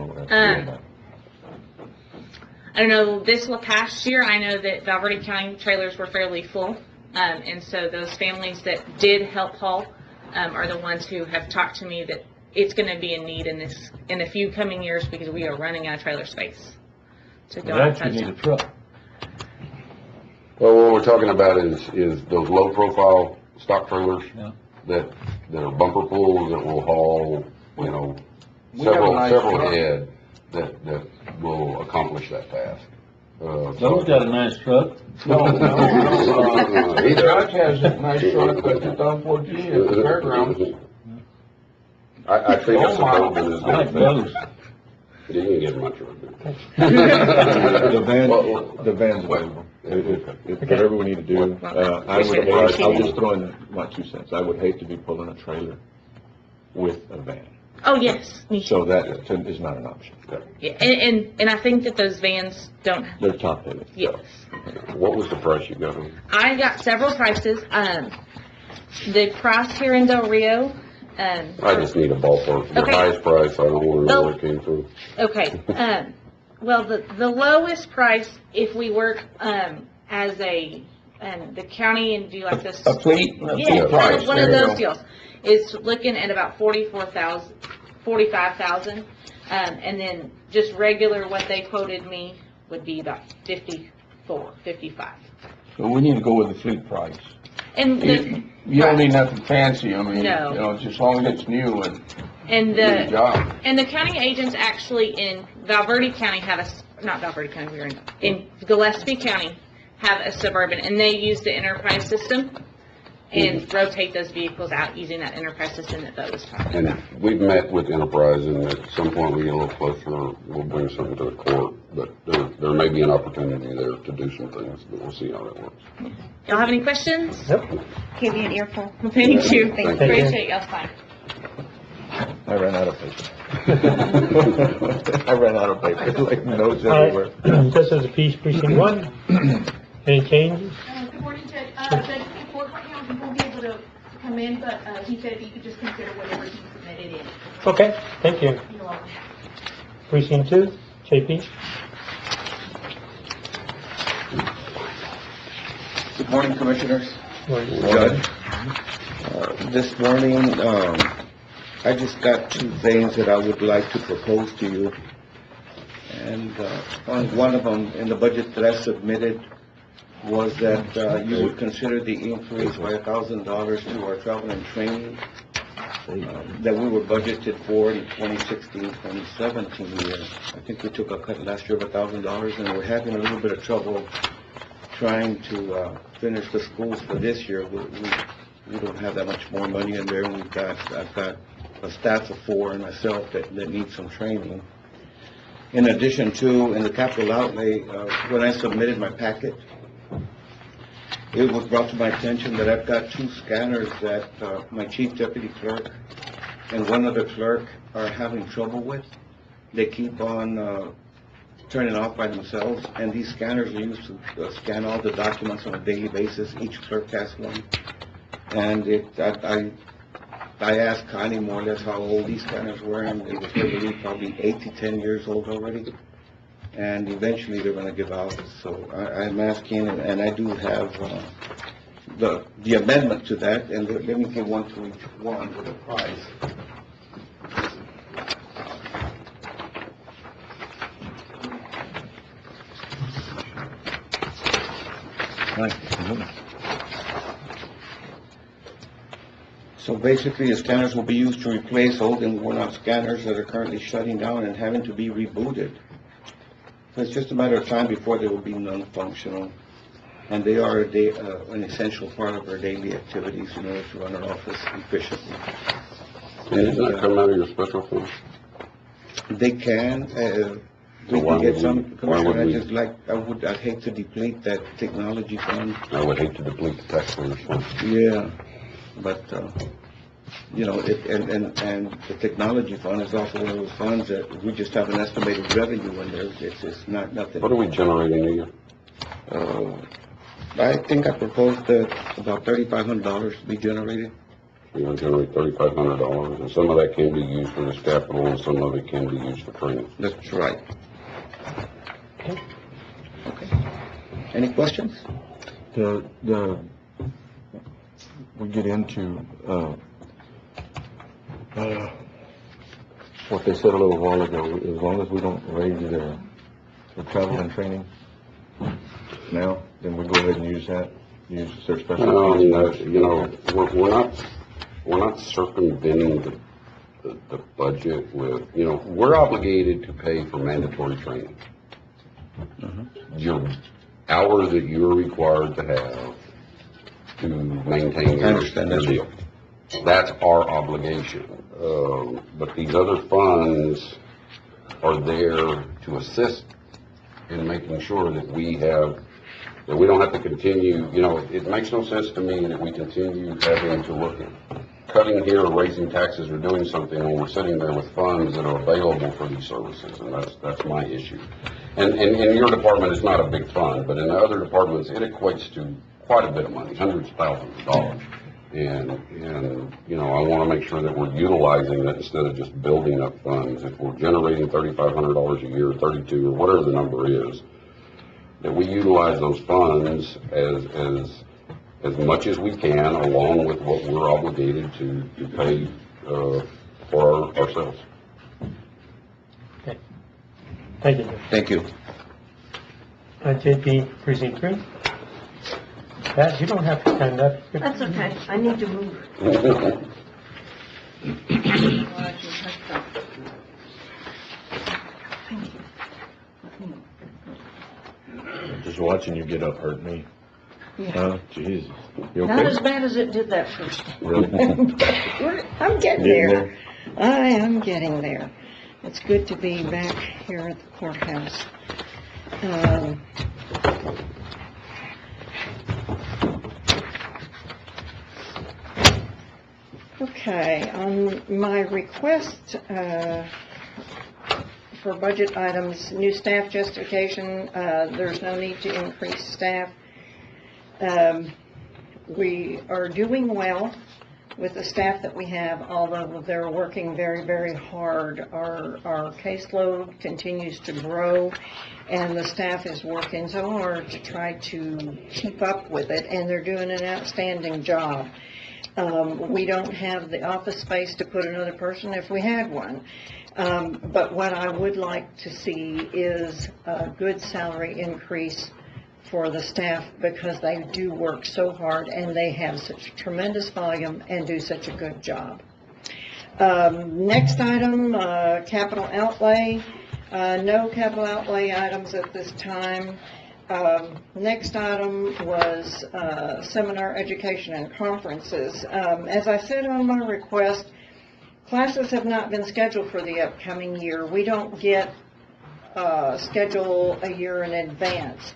I don't know, this past year, I know that Valverde County trailers were fairly full, and so those families that did help haul are the ones who have talked to me that it's going to be a need in a few coming years, because we are running out of trailer space to go That outside you need a town. truck. Well, what we're talking about is those low-profile stock trailers Yeah. that are bumper pulls that will haul, you know, We have a nice several truck. head that will accomplish that task. Those got a nice truck. No, Either. Judge has a nice truck, but 2014 at the fairgrounds. I think a Suburban is I like gonna those. fit. You can get my truck. The van's available. If whatever we need to do, I'll just throw in my 2 cents. I would hate to be pulling a trailer with a van. Oh, yes, me too. So that is not an option. Yeah, and I think that those vans don't, They're top heavy. yes. What was the price you got on? I got several prices. The price here in Del Rio, I just need a ballpark. The Okay. highest price, I don't want to know where it came from. okay, well, the lowest price, if we work, as the county and do like this. A fleet? Yeah, price. one of There you those go. deals. It's looking at about 45,000. And then just regular, what they quoted me would be about 55. So we need to go with the fleet price. And You don't need nothing fancy, I mean, No. you know, just as long as it's new and and do the job. And the county agents actually in Valverde County have not Valverde County, we're in Gillespie County have a Suburban, and they use the Enterprise system and rotate those vehicles out using that Enterprise system that Bo was talking about. And we've met with Enterprise, and at some point we get a little closer, we'll bring something to the court. But there may be an opportunity there to do some things, but we'll see how that works. Y'all have any questions? Nope. Give you an earful. Thank you. Thank you. Appreciate y'all's time. I ran out of paper. I ran out of paper, like notes All everywhere. right, this is a piece precinct 1. Any changes? Good morning, Judge. Judge, the court right now, he won't be able to come in, but he he said if you could just consider whatever he submitted in. Okay, thank you. You're welcome. Precinct 2, JP? Good morning, Commissioners. Judge? This morning, I just got two things that I would like to propose to you. And on one of them, in the budget that I submitted, was that you would consider the increase by $1,000 to our travel and training that we were budgeted for in 2016-2017 year. I think we took a cut last year of $1,000, and we're having a little bit of trouble trying to finish the schools for this year. We don't have that much more money in there. I've got a staff of 4 and myself that need some training. In addition to, in the capital outlay, when I submitted my packet, it was brought to my attention that I've got 2 scanners that my chief deputy clerk and one other clerk are having trouble with. They keep on turning off by themselves, and these scanners are used to scan all the documents on a daily basis. Each clerk has one. And I asked Connie more or less how old these scanners were, and it was probably 8 to 10 years old already. And eventually they're going to give out. So I'm asking, and I do have the amendment to that, and let me give one to each one with a price. So basically, the scanners will be used to replace old and worn-out scanners that are currently shutting down and having to be rebooted. So it's just a matter of time before they will be non-functional. And they are an essential part of our daily activities in order to run our office efficiently. Does that come out of your special fund? They can. We can get some, Commissioner, I'd hate to deplete that technology fund. I would hate to deplete the taxpayers' fund. Yeah, but, you know, and the technology fund is also one of those funds that we just have an estimated revenue in there. It's not nothing. What are we generating a year? I think I proposed that about $3,500 to be generated. You're going to generate $3,500, and some of that can be used for this capital, and some of it can be used for training. That's right. Okay. Any questions? We get into, what they said a little while ago, as long as we don't raise the travel and training now, then we go ahead and use that, use their special. You know, we're not circumventing the budget with, you know, we're obligated to pay for mandatory training. Your hours that you're required to have to maintain your deal. That's our obligation. But these other funds are there to assist in making sure that we don't have to continue, you know, it makes no sense to me that we continue having to look at cutting here or raising taxes or doing something when we're sitting there with funds that are available for these services, and that's my issue. And in your department, it's not a big fund, but in the other departments, it equates to quite a bit of money, hundreds of thousands of dollars. And you know, I want to make sure that we're utilizing that instead of just building up funds. If we're generating $3,500 a year, 32, or whatever the number is, that we utilize those funds as much as we can, along with what we're obligated to pay for ourselves. Okay. Thank you. Thank you. JP, Precinct 3. Pat, you don't have to stand up. That's okay. I need to move. Just watching you get up hurt me. Yeah. Jesus. You okay? Not as bad as it did that first time. Really? I'm getting there. I am getting there. It's good to be back here at the courthouse. Okay, on my request for budget items, new staff justification, there's no need to increase staff. We are doing well. with the staff that we have, although they're working very, very hard. Our caseload continues to grow, and the staff is working so hard to try to keep up with it, and they're doing an outstanding job. We don't have the office space to put another person if we had one. But what I would like to see is a good salary increase for the staff, because they do work so hard and they have such tremendous volume and do such a good job. Next item, capital outlay. No capital outlay items at this time. Next item was seminar, education, and conferences. As I said on my request, classes have not been scheduled for the upcoming year. We don't get schedule a year in advance.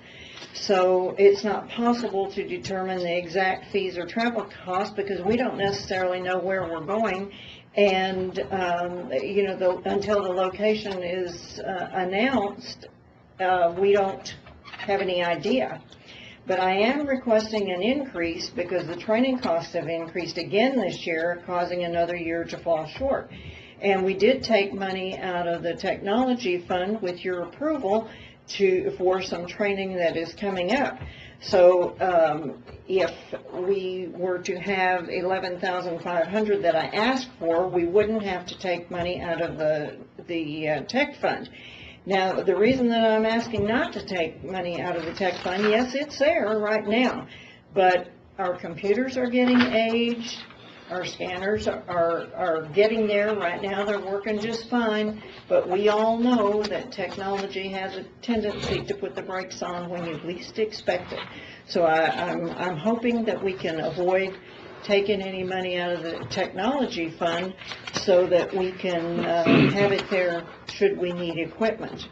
So it's not possible to determine the exact fees or travel costs, because we don't necessarily know where we're going. And, until the location is announced, we don't have any idea. But I am requesting an increase because the training costs have increased again this year, causing another year to fall short. And we did take money out of the technology fund with your approval for some training that is coming up. So if we were to have $11,500 that I asked for, we wouldn't have to take money out of the tech fund. Now, the reason that I'm asking not to take money out of the tech fund, yes, it's there right now, but our computers are getting aged, our scanners are getting there. Right now they're working just fine, but we all know that technology has a tendency to put the brakes on when you least expect it. So I'm hoping that we can avoid taking any money out of the technology fund so that we can have it there should we need equipment.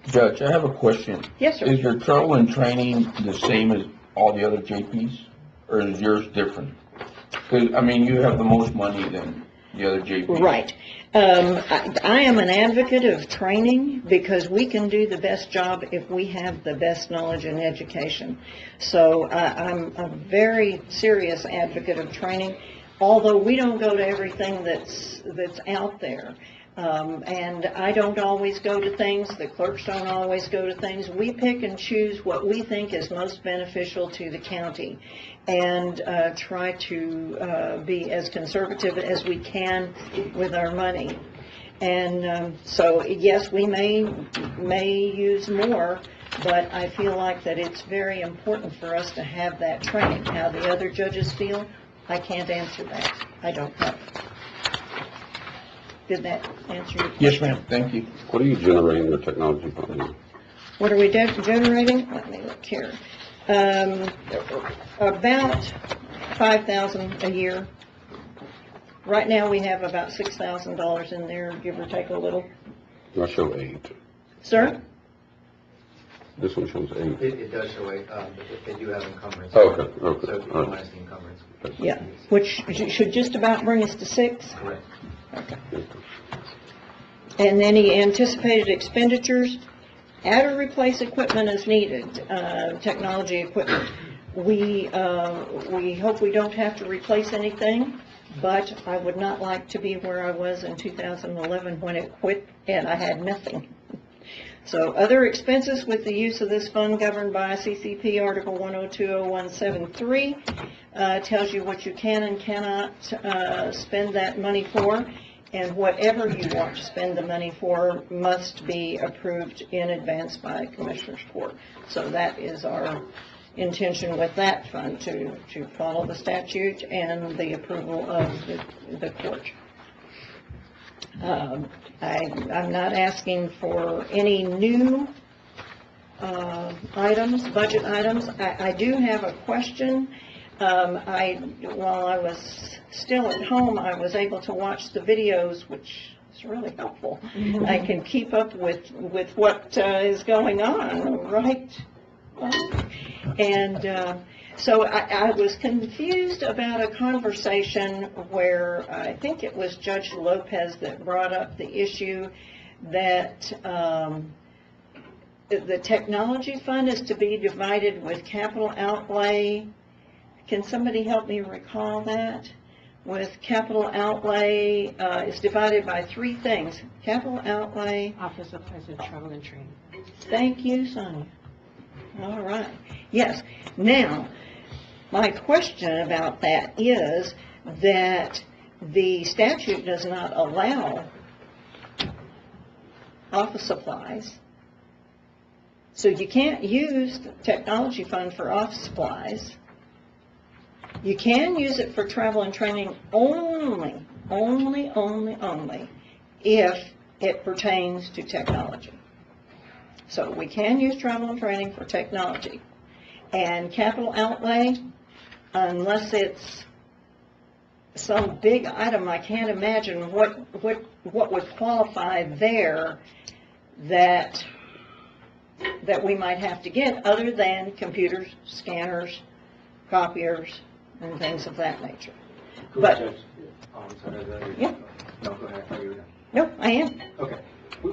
Judge, I have a question. Yes, sir. Is your travel and training the same as all the other JPs, or is yours different? Because, you have the most money than the other JPs. Right. I am an advocate of training because we can do the best job if we have the best knowledge and education. So I'm a very serious advocate of training, although we don't go to everything that's out there. And I don't always go to things, the clerks don't always go to things. We pick and choose what we think is most beneficial to the county and try to be as conservative as we can with our money. And so, yes, we may use more, but I feel like that it's very important for us to have that training. How the other judges feel, I can't answer that. I don't know. Did that answer your question? Yes, ma'am. Thank you. What are you generating your technology fund now? What are we generating? Let me look here. About $5,000 a year. Right now, we have about $6,000 in there, give or take a little. I show 8. Sir? This one shows 8. It does show 8, but they do have encumbrance. Okay. So if you minus the encumbrance. Yeah, which should just about bring us to 6. Correct. Okay. And any anticipated expenditures, add or replace equipment as needed, technology equipment. We hope we don't have to replace anything, but I would not like to be where I was in 2011 when it quit and I had nothing. So other expenses with the use of this fund governed by CCP Article 1020173 tells you what you can and cannot spend that money for, and whatever you want to spend the money for must be approved in advance by Commissioner's Court. So that is our intention with that fund, to follow the statute and the approval of the court. I'm not asking for any new items, budget items. I do have a question. While I was still at home, I was able to watch the videos, which is really helpful. I can keep up with what is going on, right? And so I was confused about a conversation where I think it was Judge Lopez that brought up the issue that the technology fund is to be divided with capital outlay. Can somebody help me recall that? with capital outlay, is divided by three things. Capital outlay. Office supplies and travel and training. Thank you, Sonia. All right. Yes. Now, my question about that is that the statute does not allow office supplies. So you can't use the technology fund for office supplies. You can use it for travel and training only if it pertains to technology. So we can use travel and training for technology. And capital outlay, unless it's some big item, I can't imagine what would qualify there that we might have to get other than computers, scanners, copiers, and things of that nature. But, yeah. No, go ahead. I thought you were done. No, I am. Okay.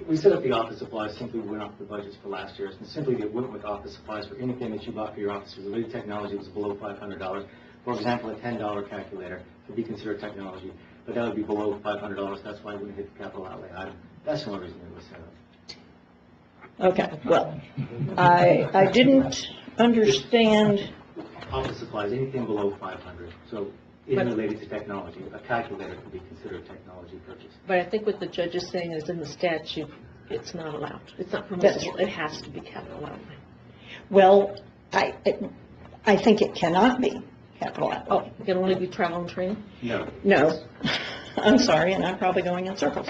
We set up the office supplies, simply went off the budgets for last year, and simply they went with office supplies for anything that you bought for your office. Related technology was below $500. For example, a $10 calculator could be considered technology, but that would be below $500. That's why we hit the capital outlay item. That's the only reason it was set up. Okay, well, I didn't understand. Office supplies, anything below 500. So, even related to technology, a calculator could be considered technology purchase. But I think what the judge is saying is in the statute, it's not allowed. It's not permissible. It has to be capital outlay. Well, I think it cannot be capital outlay. Oh, it can only be travel and training? No. No. I'm sorry, and I'm probably going in circles.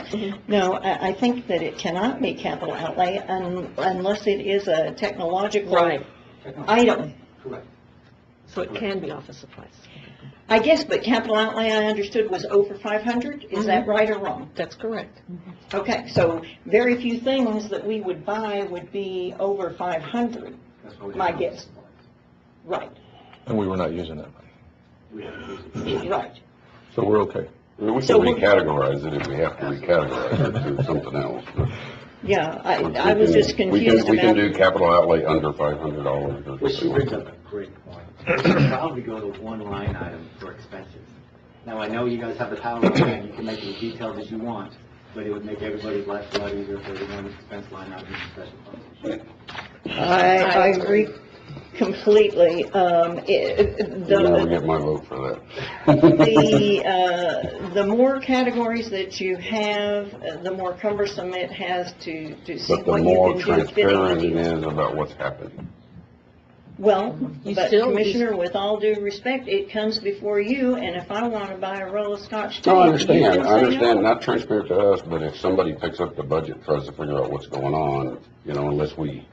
No, I think that it cannot be capital outlay unless it is a technological item. Correct. So it can be office supplies. I guess, but capital outlay I understood was over 500. Is that right or wrong? That's correct. Okay, so very few things that we would buy would be over 500. That's why we My have guess. office supplies. Right. And we were not using that money. We haven't used it. Right. So we're okay. We can So we're- recategorize it if we have to recategorize it to something else. Yeah, I was just confused We can about. do capital outlay under $500 or Which she something. brings up a great point. It should probably go to one line item for expenses. Now, I know you guys have the power and you can make it as detailed as you want, but it would make everybody's life a lot easier if there was one expense line item in special funds. I agree completely. You'll never get my vote for that. The more categories that you have, the more cumbersome it has to see But the what more you can do fitting transparent the it deals. is about what's happening. Well, You but still- Commissioner, with all due respect, it comes before you, and if I want to buy a roll of Scotch tape. No, I you understand, can I say understand, no. not transparent to us, but if somebody picks up the budget, tries to figure out what's going on, unless when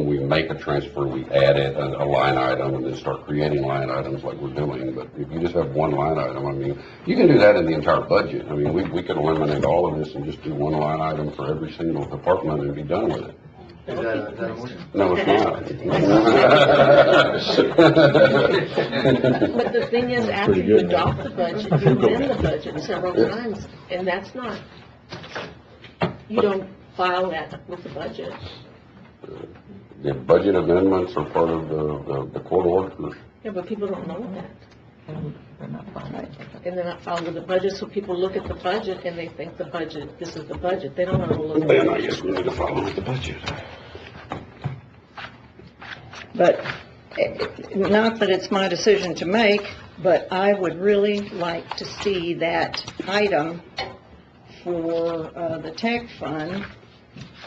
we make a transfer, we add it as a line item and then start creating line items like we're doing. But if you just have one line item, you can do that in the entire budget. We could eliminate all of this and just do one line item for every single department and be done with it. Is that a motion? No, it's not. But the thing is, after pretty you good, adopt the budget, you amend the budget several times, and that's not, you don't file that with the budget. The budget amendments are part of the court orders. Yeah, but people don't know that. And they're not filed with the budget, so people look at the budget and they think the budget, this is the budget. They don't know to look at Then the I budget. guess we need to follow with the budget. But, not that it's my decision to make, but I would really like to see that item for the tech fund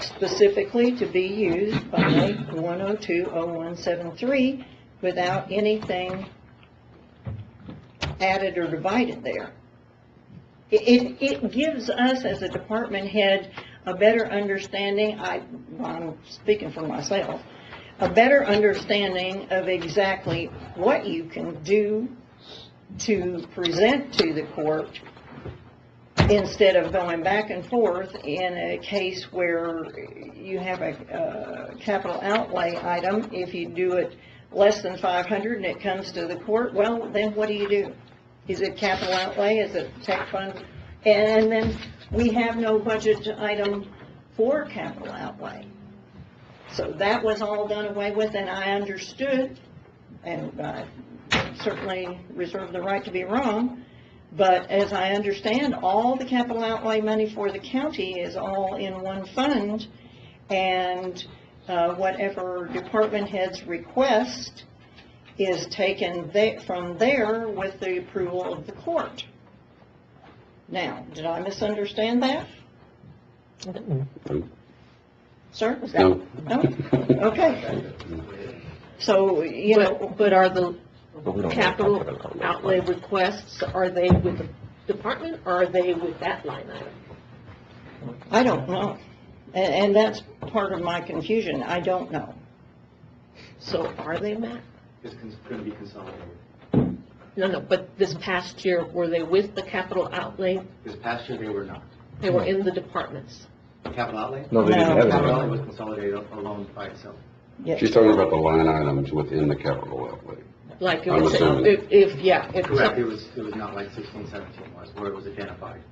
specifically to be used by 1020173 without anything added or divided there. It gives us as a department head a better understanding, I'm speaking for myself, a better understanding of exactly what you can do to present to the court instead of going back and forth in a case where you have a capital outlay item. If you do it less than 500 and it comes to the court, well, then what do? Is it capital outlay? Is it tech fund? And then we have no budget item for capital outlay. So that was all done away with, and I understood, and I certainly reserve the right to be wrong, But as I understand, all the capital outlay money for the county is all in one fund, and whatever department heads request is taken from there with the approval of the court. Now, did I misunderstand that? Sir? Was that? No? Okay. So, you know. But are the capital outlay requests, are they with the department, or are they with that line item? I don't know. And that's part of my confusion. I don't know. So are they, Matt? It's going to be consolidated. No, but this past year, were they with the capital outlay? This past year, they were not. They were in the departments. Capital outlay? No, they didn't have Capital it. outlay was consolidated alone by itself. Yes. She's talking about the line items within the capital outlay. Like, it I'm was, assuming. if Correct, it was not like 16, 17 was, where it was identified.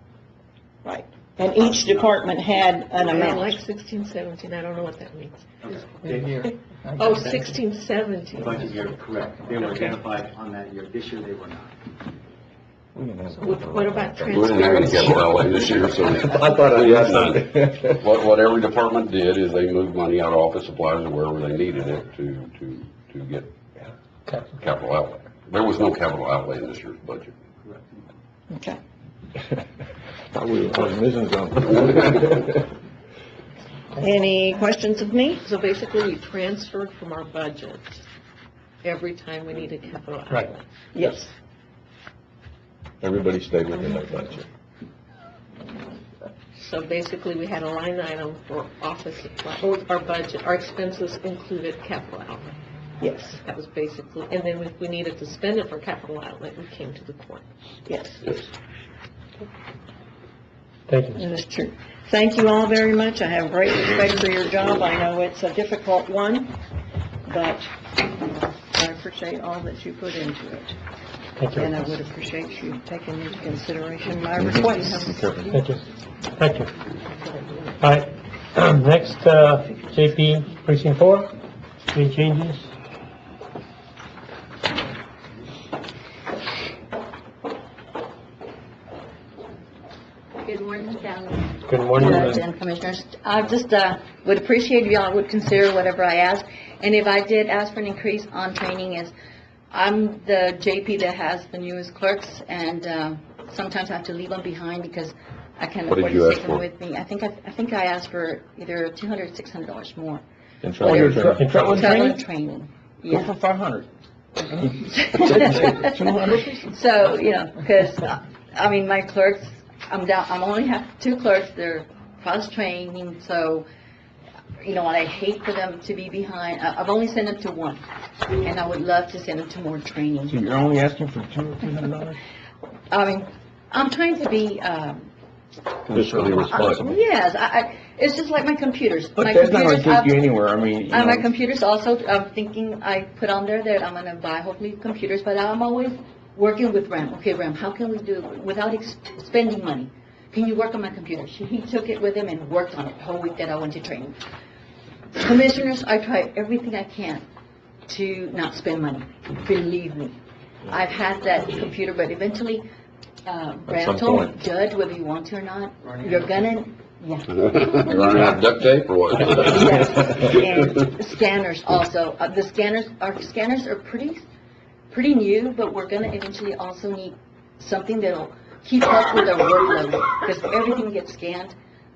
Right. And each department had an I don't amount. like 16, 17, I don't know what that means. Okay. Oh, 16, 17. Budget year, correct. They were identified on that year. This year, they were not. What about We didn't have any transparency? capital outlay this year, so. I thought I had none. What every department did is they moved money out of office supplies or wherever they needed it to get capital outlay. There was no capital outlay in this year's budget. Okay. I was missing something. Any questions of me? So basically, we transferred from our budget every time we need a capital outlay. Right. Yes. Everybody stayed within their budget. So basically, we had a line item for office supply, our budget, our expenses included capital outlay. Yes. That was basically, and then if we needed to spend it for capital outlay, we came to the court. Yes. Yes. Thank you. That is true. Thank you all very much. I have great respect for your job. I know it's a difficult one, but I appreciate all that you put into it. Thank you. And I would appreciate you taking into consideration my request. Thank you. Thank you. All right. Next, JP Precinct 4, any changes? Good morning, Council. Good morning. Judge and Commissioners. I just would appreciate if y'all would consider whatever I ask. And if I did ask for an increase on training, is I'm the JP that has the newest clerks, and sometimes I have to leave them behind because I can't What did afford you to ask take them for? with me. I think I asked for either $200 or $600 more. In Whatever. training? Travel and training. Go Yeah. for 500. So, you know, because, I mean, my clerks, I'm only have 2 clerks, they're cross-training, so, you know, and I hate for them to be behind. I've only sent them to 1, and I would love to send them to more training. So you're only asking for $200 or $300? I mean, I'm trying to be, Fiscally responsible. yes, it's just like my computers. But My that's not computers, gonna take you anywhere, I mean, you And my know. computers also, I'm thinking, I put on there that I'm gonna buy hopefully computers, but I'm always working with Ram. Okay, Ram, how can we do it without spending money? Can you work on my computer? He took it with him and worked on it the whole week that I went to training. Commissioners, I try everything I can to not spend money. Believe me. I've had that computer, but eventually, Ram some told me, point. Judge, whether you want to or not, you're gonna, yeah. You're running out of duct tape or what? Yes, and scanners also. The scanners are pretty new, but we're gonna eventually also need something that'll keep up with our work level, because everything gets scanned.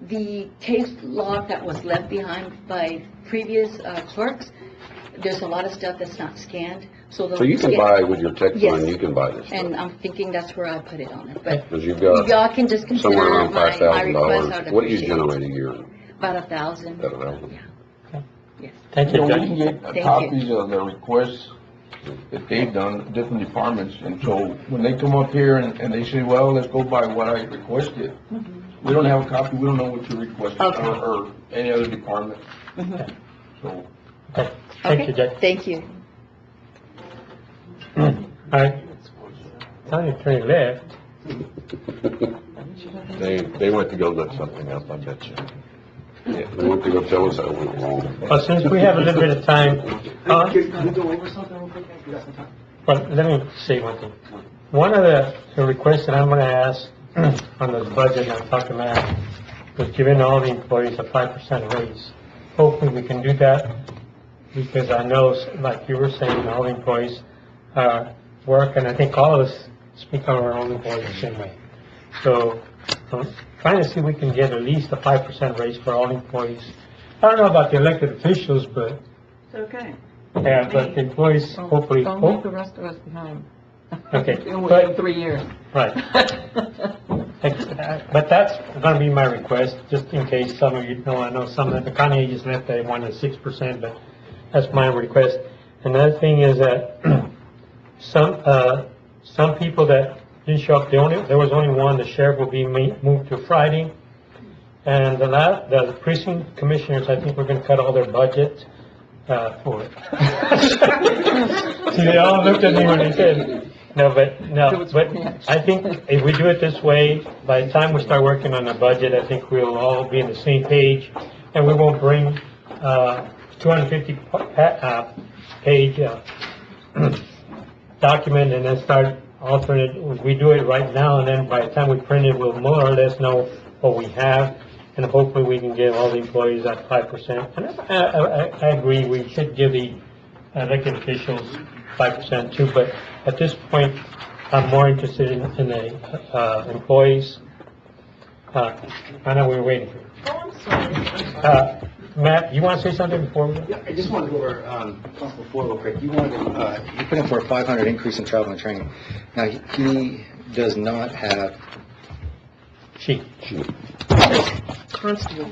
The case log that was left behind by previous clerks, there's a lot of stuff that's not scanned, so they'll So you can scan- buy with your tech Yes. fund, you can buy this And stuff. I'm thinking that's where I put it on it, but Because you've got y'all can just consider somewhere around my request, I $5,000. would What do you appreciate it. generate a year? About 1,000. About 1,000? Yes. Thank You you, know, we Judge. can get Thank you. copies of the requests that they've done, different departments, and so when they come up here and they say, well, let's go by what I requested, we don't have a copy, we don't know what you requested, Okay. or any other department, Mhm. so. Okay. Thank you, Judge. Thank you. All right. County Attorney left. They went to go look something up, I bet you. They want to go tell us how it went wrong. Well, since we have a little bit of time, Can we go over something real quick? You got some time? well, let me say one thing. one of the requests that I'm gonna ask on the budget, and I'm talking about, was giving all the employees a 5% raise. Hopefully we can do that, because I know, like you were saying, all the employees, work, and I think all of us speak on our own employees the same way. So, I'm trying to see if we can get at least a 5% raise for all employees. I don't know about the elected officials, but, It's okay. yeah, but the employees, hopefully. Don't leave the rest of us behind. Okay, In 3 years. Right. But that's gonna be my request, just in case some of you know, I know some of the county agents left, they wanted 6%, but that's my request. Another thing is that some people that didn't show up, there was only one, the sheriff will be moved to Friday. And the precinct commissioners, I think we're gonna cut all their budget, for it. See, they all looked at me when they said, but I think if we do it this way, by the time we start working on the budget, I think we'll all be on the same page, and we won't bring, 250 page, document and then start alternate. We do it right now, and then by the time we print it, we'll more or less know what we have, and hopefully we can give all the employees that 5%. And I agree, we should give the elected officials 5% too, but at this point, I'm more interested in the employees. I know we're waiting for you. Oh, I'm sorry. Matt, you want to say something before we? Yeah, I just wanted to go over, Constable Ford real quick. You wanted to, you put in for a 500 increase in travel and training. Now, he does not have. She. Constable.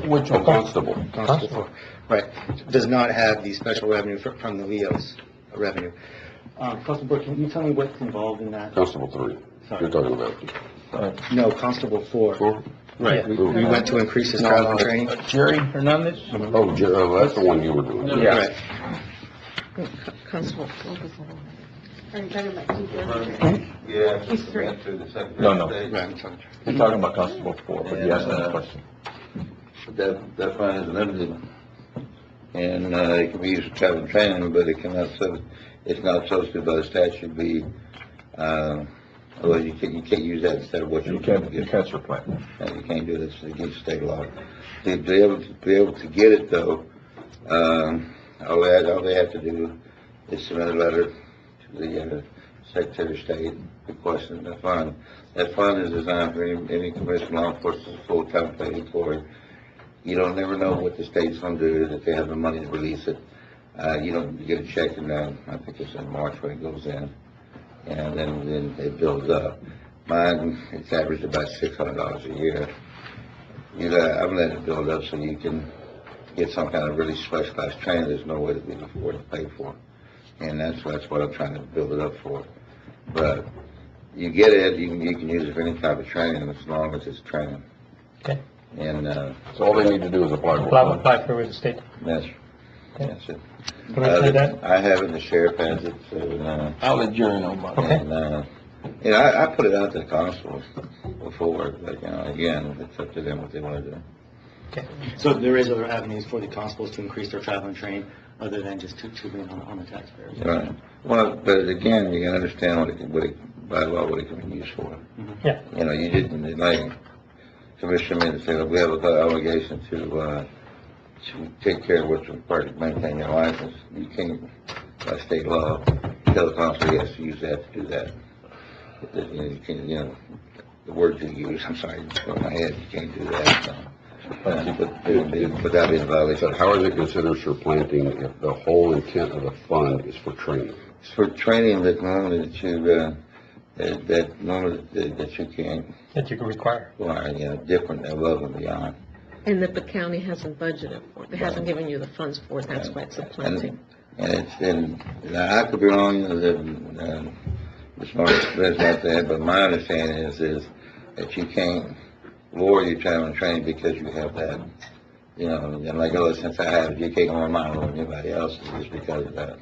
Which one? Constable. Constable, right, does not have the special revenue from the LEO's revenue. Constable Brooke, can you tell me what's involved in that? Constable 3, Sorry. you're talking about. No, Constable 4. 4? Right, we went to increase his travel and training. Jerry Hernandez? Oh, that's the one you were doing. Right. Constable. Are you talking about Yeah. He's 3. No. Right, I'm sorry. You're talking about Constable 4, but he asked that question. That fund is limited, and it can be used for travel and training, but it cannot, it's not supposed to by the statute be, well, you can't use that instead of what you're. You can't supplant. You can't do this against state law. To be able to get it though, all they have to do is submit a letter to the Secretary of State requesting the fund. That fund is designed for any commissioned law enforcement full-time paid employee. You don't never know what the state's going to do, if they have the money to release it. You get a check in, I think it's in March when it goes in, and then it builds up. Mine, it's averaged about $600 a year. I'm letting it build up so you can get some kind of really specialized training. There's no way to be afford to pay for, and that's what I'm trying to build it up for. But you get it, you can use it for any type of training as long as it's training. Okay. And So all they need to do is apply for it. Apply for it with the state. that's it. Can I say that? I have it, the sheriff has it, so, I'll let Jerry know about that. and, I put it out to the constables before, but, again, it's up to them what they want to do. Okay. So there is other avenues for the constables to increase their travel and training, other than just to in on the taxpayers. Right. Well, but again, you can understand by law, what it can be used for. Yeah. You didn't, like, Commissioner Mendez said, we have an obligation to take care of what's required to maintain your license. You can't, by state law, tell the constable he has to use that to do that. You can't, the words you use, I'm sorry, in my head, you can't do that, so. But that being a violation. How is it considered supplanting if the whole intent of the fund is for training? It's for training that normally that you can. That you can require. Different above and beyond. And that the county hasn't budgeted for it. It hasn't given you the funds for it. That's why it's supplanting. And I could be wrong, Ms. Martin's not that, but my understanding is that you can't lower your travel and training because you have that, and like, since I have it, you can't lower mine or anybody else's just because of that.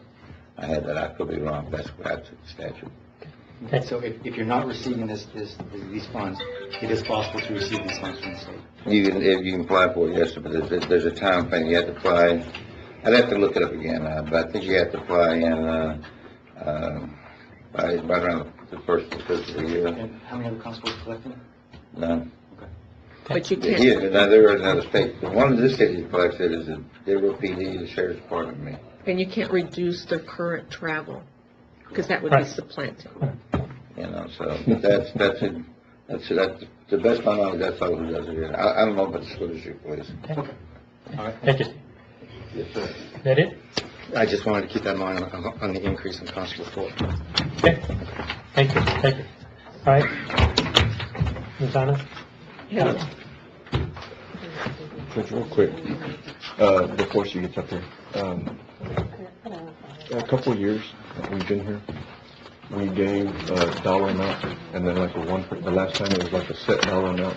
I had that. I could be wrong. That's where I took the statute. Okay, so if you're not receiving these funds, it is possible to receive these funds from the state. You can apply for it, yes, but there's a time frame. You have to apply. I'd have to look it up again, but I think you have to apply in by around the first fiscal year. And how many other constables collecting? None. But you Yeah, can't, now there are another state, the one in this city collected is the Dearborn PD, the sheriff's department, and me. and you can't reduce their current travel, because that would be Right. supplanting. You know, so, but that's the best of my knowledge, that's all who does it here. I don't know about the school district police. Thank you. Yes, sir. That it? I just wanted to keep that in mind on the increase in constable floor. Okay. Thank you, thank you. All right. Ms. Anna? Yeah. Judge, real quick, before she gets up here, a couple of years that we've been here, we gave a dollar amount, and then like the last time it was like a set dollar amount,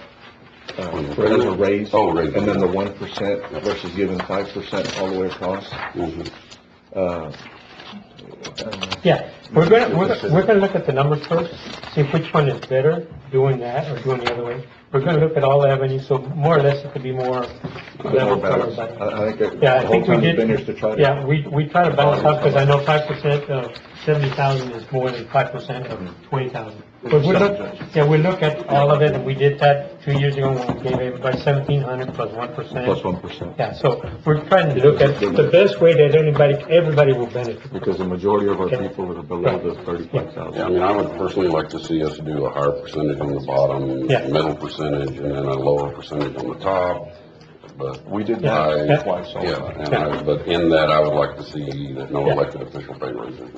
for as a raise. Oh, raise. And then the 1% versus giving 5% all the way across. Yeah, we're gonna look at the numbers first, see which one is better, doing that or doing the other way. We're gonna look at all avenues, so more or less it could be more level for balance. everybody. I think Yeah, I the whole think we time we've did. been here is to try to. Yeah, we try to balance out, because I know 5% of 70,000 is more than 5% of 20,000. But we look at all of it, and we did that 2 years ago when we gave everybody 1,700 plus 1%. Plus 1%. Yeah, so we're trying to look at the best way that everybody will benefit. Because the majority of our people are below the 35,000. Yeah, I mean, I would personally like to see us do a higher percentage on the bottom, Yeah. middle percentage, and then a lower percentage on the top. But We did I- that twice Yeah, also. but in that, I would like to see that no elected official pay raises.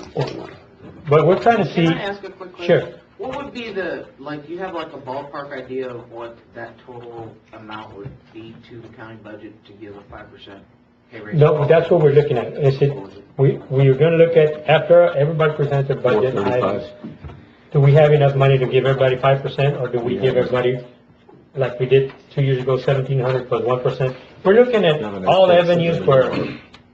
But we're trying to see. Can I ask a quick question? Sure. What would be you have like a ballpark idea of what that total amount would be to the county budget to give a 5% pay raise? No, that's what we're looking at. Is it, we're gonna look at, after everybody presents their budget 435. items, do we have enough money to give everybody 5%, or do we give everybody, like we did 2 years ago, 1,700 plus 1%? We're looking at all avenues where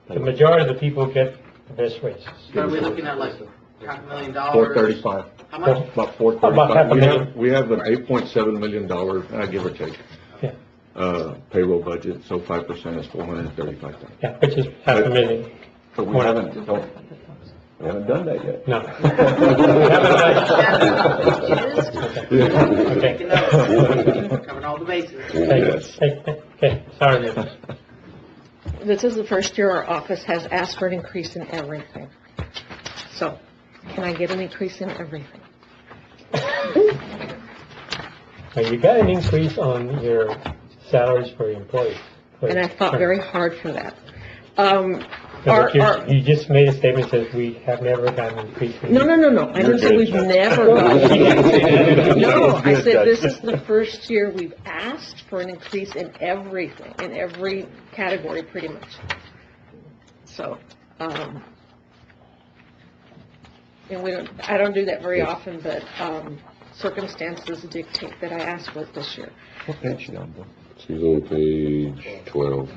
the majority of the people get the best rates. Are we looking at like $500,000? 435. How much? About About half a 435. million. We have an $8.7 million, give or take, Yeah. payroll budget, so 5% is 435,000. Yeah, which is half a million. But we haven't done that yet. No. Taking notes. Covering all the bases. Okay, sorry, Nick. This is the first year our office has asked for an increase in everything. So, can I get an increase in everything? Now, you got an increase on your salaries for your employees. And I fought very hard for that. You just made a statement that we have never gotten an increase. No. I didn't say we've never gotten. No, I said this is the first year we've asked for an increase in everything, in every category, pretty much. So, and I don't do that very often, but, circumstances dictate that I ask for it this year. What page you on, Bill? She's on page 12.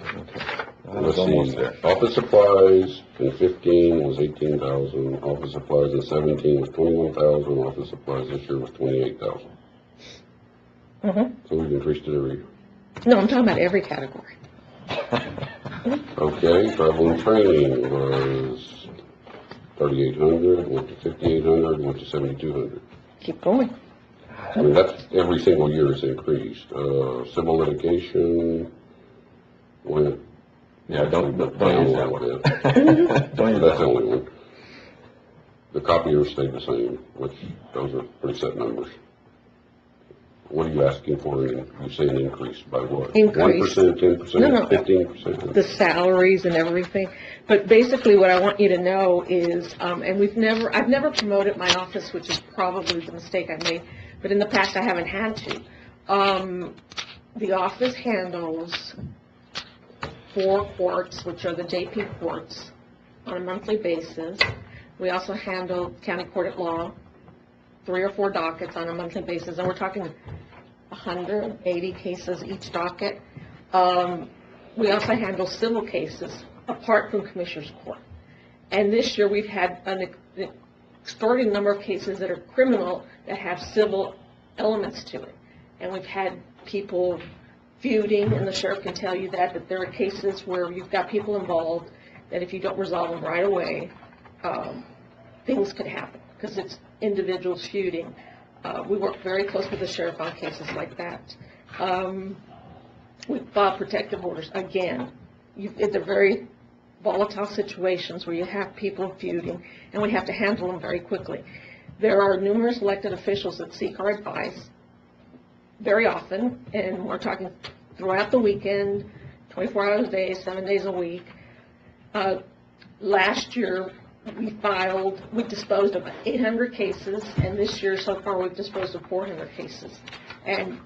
I was almost there. Office supplies in 15 was 18,000, office supplies in 17 was 21,000, office supplies this year was 28,000. So we've increased it every year. No, I'm talking about every category. Okay, travel and training was 3,800, went to 5,800, went to 7,200. Keep going. I mean, that's every single year it's increased. Civil litigation went. Don't down use a that little one. bit. Don't use That's that the one. only one. The copiers stayed the same, which those are pretty set numbers. What are you asking for? You say an increase by what? Increase. 1%, 10%, No. 15%? The salaries and everything. But basically what I want you to know is, and I've never promoted my office, which is probably the mistake I made, but in the past I haven't had to. The office handles 4 courts, which are the JP courts, on a monthly basis. We also handle county court at law, 3 or 4 dockets on a monthly basis, and we're talking 180 cases each docket. We also handle civil cases apart from Commissioner's Court. And this year we've had an extraordinary number of cases that are criminal that have civil elements to it. And we've had people feuding, and the sheriff can tell you that there are cases where you've got people involved that if you don't resolve them right away, things could happen. Because individuals feuding. We work very close with the sheriff on cases like that. We file protective orders. Again, they're very volatile situations where you have people feuding, and we have to handle them very quickly. There are numerous elected officials that seek our advice very often, and we're talking throughout the weekend, 24 hours a day, 7 days a week. Last year, we disposed of 800 cases, and this year so far we've disposed of 400 cases. And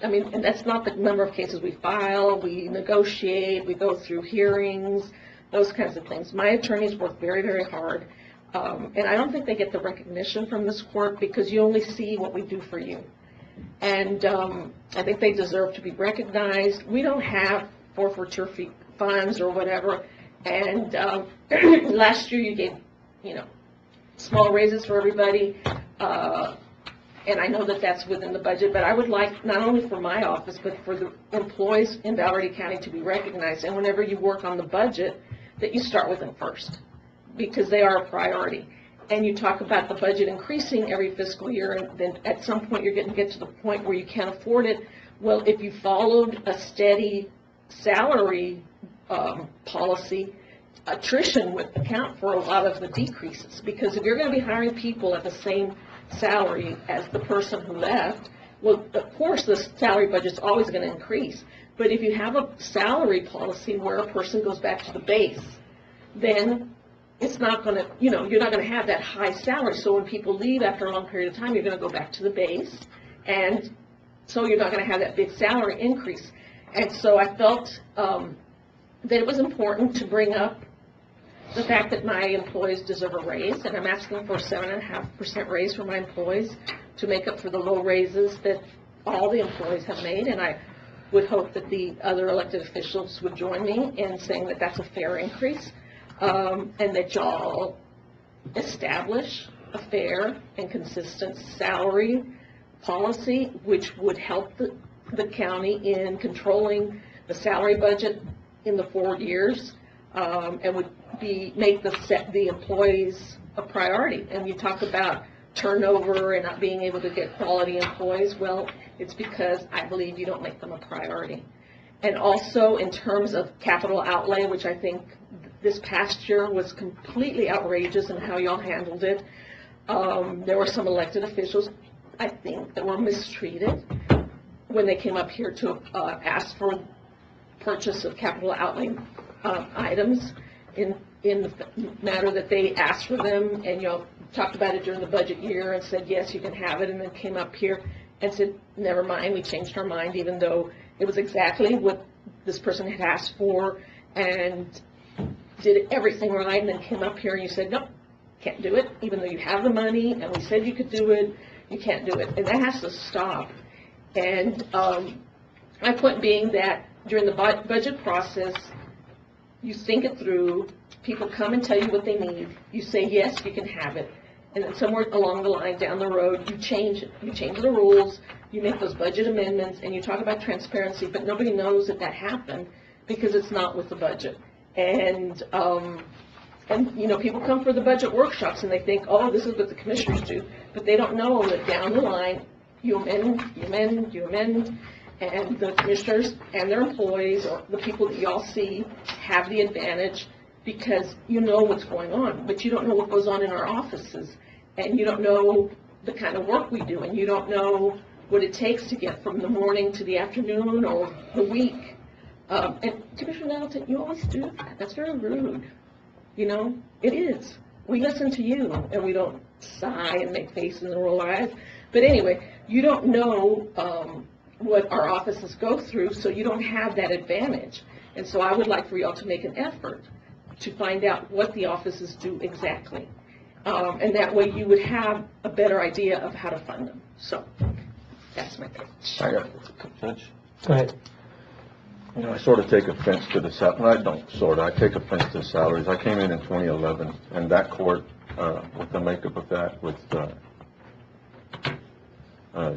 that's not the number of cases we file. We negotiate, we go through hearings, those kinds of things. My attorneys work very, very hard, and I don't think they get the recognition from this court because you only see what we do for you. And I think they deserve to be recognized. We don't have forfeiture funds or whatever, and last year you gave, small raises for everybody, and I know that that's within the budget, but I would like, not only for my office, but for the employees in Valverde County to be recognized, and whenever you work on the budget, that you start with them first, because they are a priority. And you talk about the budget increasing every fiscal year, and then at some point you're going to get to the point where you can't afford it. Well, if you followed a steady salary policy, attrition would account for a lot of the decreases, because if you're going to be hiring people at the same salary as the person who left, well, of course the salary budget's always going to increase. But if you have a salary policy where a person goes back to the base, then it's not going to, you're not going to have that high salary. So when people leave after a long period of time, you're going to go back to the base, and so you're not going to have that big salary increase. And so I felt that it was important to bring up the fact that my employees deserve a raise, and I'm asking for a 7.5% raise for my employees to make up for the low raises that all the employees have made, and I would hope that the other elected officials would join me in saying that that's a fair increase, and that y'all establish a fair and consistent salary policy, which would help the county in controlling the salary budget in the forward years, and would make the employees a priority. And you talk about turnover and not being able to get quality employees. Well, it's because I believe you don't make them a priority. And also in terms of capital outlay, which I think this past year was completely outrageous in how y'all handled it. There were some elected officials, I think, that were mistreated when they came up here to ask for purchase of capital outlay items in the matter that they asked for them, and y'all talked about it during the budget year and said, yes, you can have it, and then came up here and said, never mind, we changed our mind, even though it was exactly what this person had asked for, and did everything right, and then came up here and you said, nope, can't do it, even though you have the money, and we said you could do it, you can't do it, and that has to stop. And my point being that during the budget process, you think it through, people come and tell you what they need, you say, yes, you can have it, and then somewhere along the line down the road, you change it. You change the rules, you make those budget amendments, and you talk about transparency, but nobody knows that happened because it's not with the budget. And people come for the budget workshops and they think, oh, this is what the commissioners do, but they don't know that down the line, you amend, and the commissioners and their employees, or the people that y'all see, have the advantage because you know what's going on, but you don't know what goes on in our offices, and you don't know the kind of work we do, and you don't know what it takes to get from the morning to the afternoon or the week. And Commissioner Nettleton, you always do that. That's very rude. It is. We listen to you, and we don't sigh and make faces and roll our eyes. But anyway, you don't know what our offices go through, so you don't have that advantage. And so I would like for y'all to make an effort to find out what the offices do exactly. And that way you would have a better idea of how to fund them. So that's my pitch. I got it. Judge? Go ahead. I sort of take offense to the I don't sort of. I take offense to the salaries. I came in 2011, and that court, with the makeup of that, with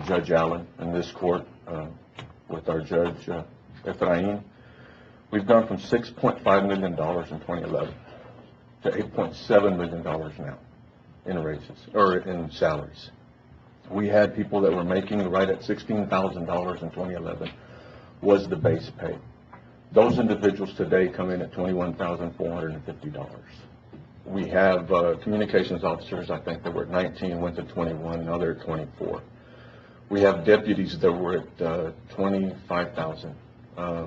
Judge Allen, and this court, with our Judge Efrain, we've gone from $6.5 million in 2011 to $8.7 million now. in raises, or in salaries. We had people that were making right at $16,000 in 2011 was the base pay. Those individuals today come in at $21,450. We have communications officers, I think that were at 19, went to 21, now they're at 24. We have deputies that were at 25,000,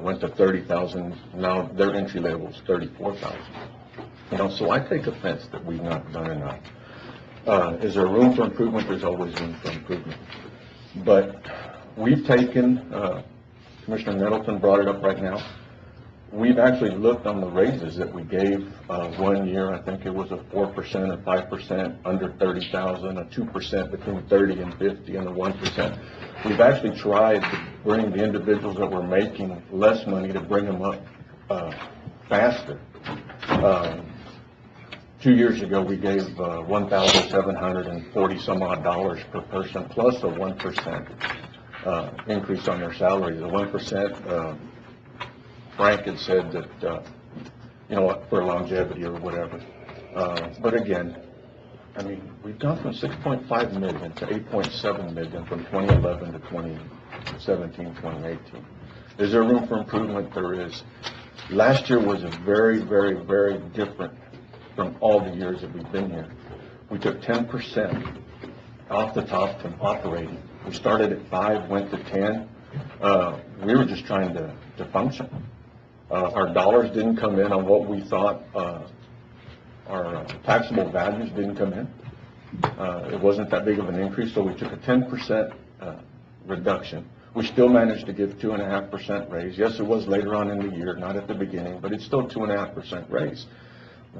went to 30,000, now their entry level is 34,000. You know, so I take offense that we've not done enough. Is there room for improvement? There's always room for improvement. But we've taken, Commissioner Nettleton brought it up right now, we've actually looked on the raises that we gave 1 year. I think it was a 4% or 5% under 30,000, a 2% between 30 and 50, and a 1%. We've actually tried to bring the individuals that were making less money to bring them up faster. 2 years ago, we gave $1,740 some odd dollars per person, plus a 1% increase on their salaries. The 1%, Frank had said that, you know, for longevity or whatever. But again, I mean, we've gone from 6.5 million to 8.7 million from 2011 to 2017, 2018. Is there room for improvement? There is. Last year was a very, very, very different from all the years that we've been here. We took 10% off the top from operating. We started at 5, went to 10. We were just trying to function. Our dollars didn't come in on what we thought. Our taxable values didn't come in. It wasn't that big of an increase, so we took a 10% reduction. We still managed to give 2.5% raise. Yes, it was later on in the year, not at the beginning, but it's still 2.5% raise.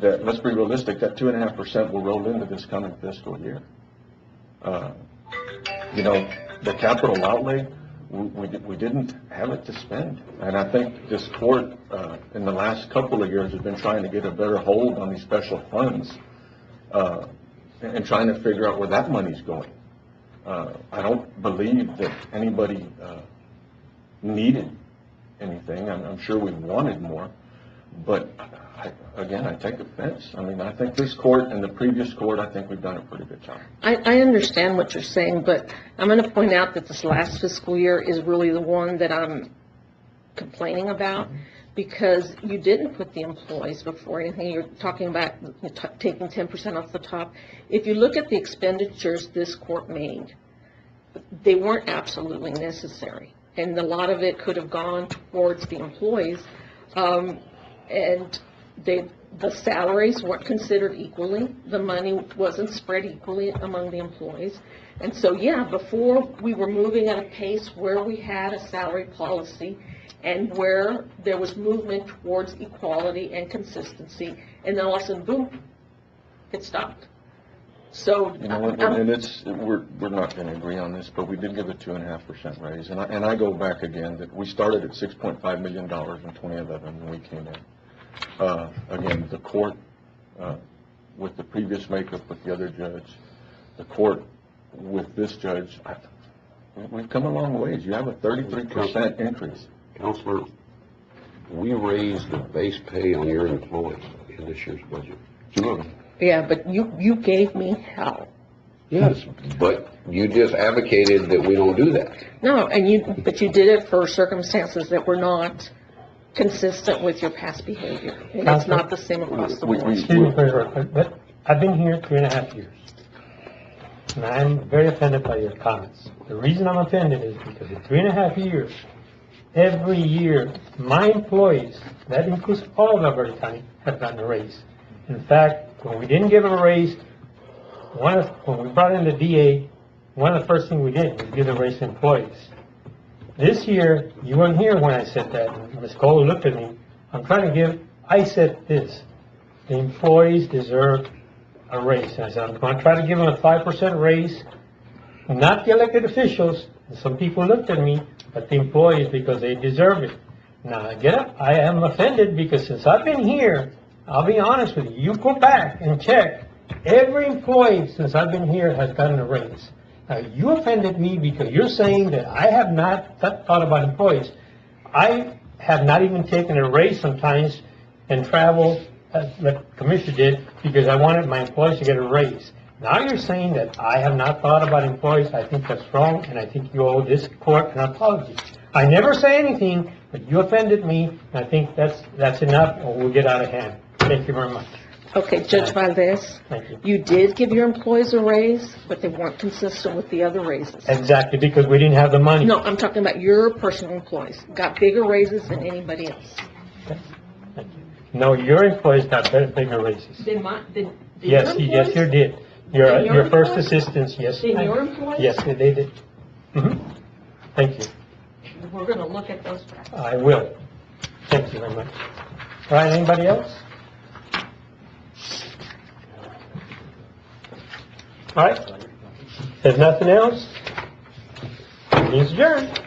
That, let's be realistic, that 2.5% will roll into this coming fiscal year. You know, the capital outlay, we didn't have it to spend. And I think this court, in the last couple of years, has been trying to get a better hold on these special funds and trying to figure out where that money's going. I don't believe that anybody needed anything. I'm sure we wanted more, but again, I take offense. I mean, I think this court and the previous court, I think we've done a pretty good job. I understand what you're saying, but I'm going to point out that this last fiscal year is really the one that I'm complaining about, because you didn't put the employees before anything. You're talking about taking 10% off the top. If you look at the expenditures this court made, they weren't absolutely necessary, and a lot of it could have gone towards the employees, and the salaries weren't considered equally. The money wasn't spread equally among the employees. And so, yeah, before we were moving at a pace where we had a salary policy and where there was movement towards equality and consistency, and then all of a sudden, boom, it stopped. So, you know, and it's, we're not going to agree on this, but we did give a 2.5% raise. And I go back again that we started at $6.5 million in 2011 when we came in. Again, the court, with the previous makeup with the other judge, the court with this judge, we've come a long ways. You have a 33% increase. Counselor, we raised the base pay on your employees in this year's budget. 2 of them. Yeah, but you gave me hell. Yes, but you just advocated that we don't do that. No, but you did it for circumstances that were not consistent with your past behavior, and it's not the same across the board. Excuse me for interrupting, but I've been here 3.5 years, and I'm very offended by your comments. The reason I'm offended is because in 3.5 years, every year, my employees, that includes all of Alberta County, have gotten a raise. In fact, when we didn't give them a raise, when we brought in the DA, one of the first things we did was give a raise to employees. This year, you weren't here when I said that. Ms. Cole looked at me. I said this: the employees deserve a raise. And I said, I'm going to try to give them a 5% raise, not the elected officials. And some people looked at me, but the employees, because they deserve it. Now, I am offended because since I've been here, I'll be honest with you, you go back and check, every employee since I've been here has gotten a raise. Now, you offended me because you're saying that I have not thought about employees. I have not even taken a raise sometimes and travel, as the commissioner did, because I wanted my employees to get a raise. Now you're saying that I have not thought about employees. I think that's wrong, and I think you owe this court an apology. I never say anything, but you offended me, and I think that's enough, or we'll get out of hand. Thank you very much. Okay, Judge Valdez, Thank you. you did give your employees a raise, but they weren't consistent with the other raises. Exactly, because we didn't have the money. No, I'm talking about your personal employees, got bigger raises than anybody else. No, your employees got bigger raises. Then Yes, yes, you did. Your first assistants, yes. Then your employees? Yes, they did. Thank you. We're gonna look at those facts. I will. Thank you very much. All right, anybody else? All right. There's nothing else? Meeting's adjourned.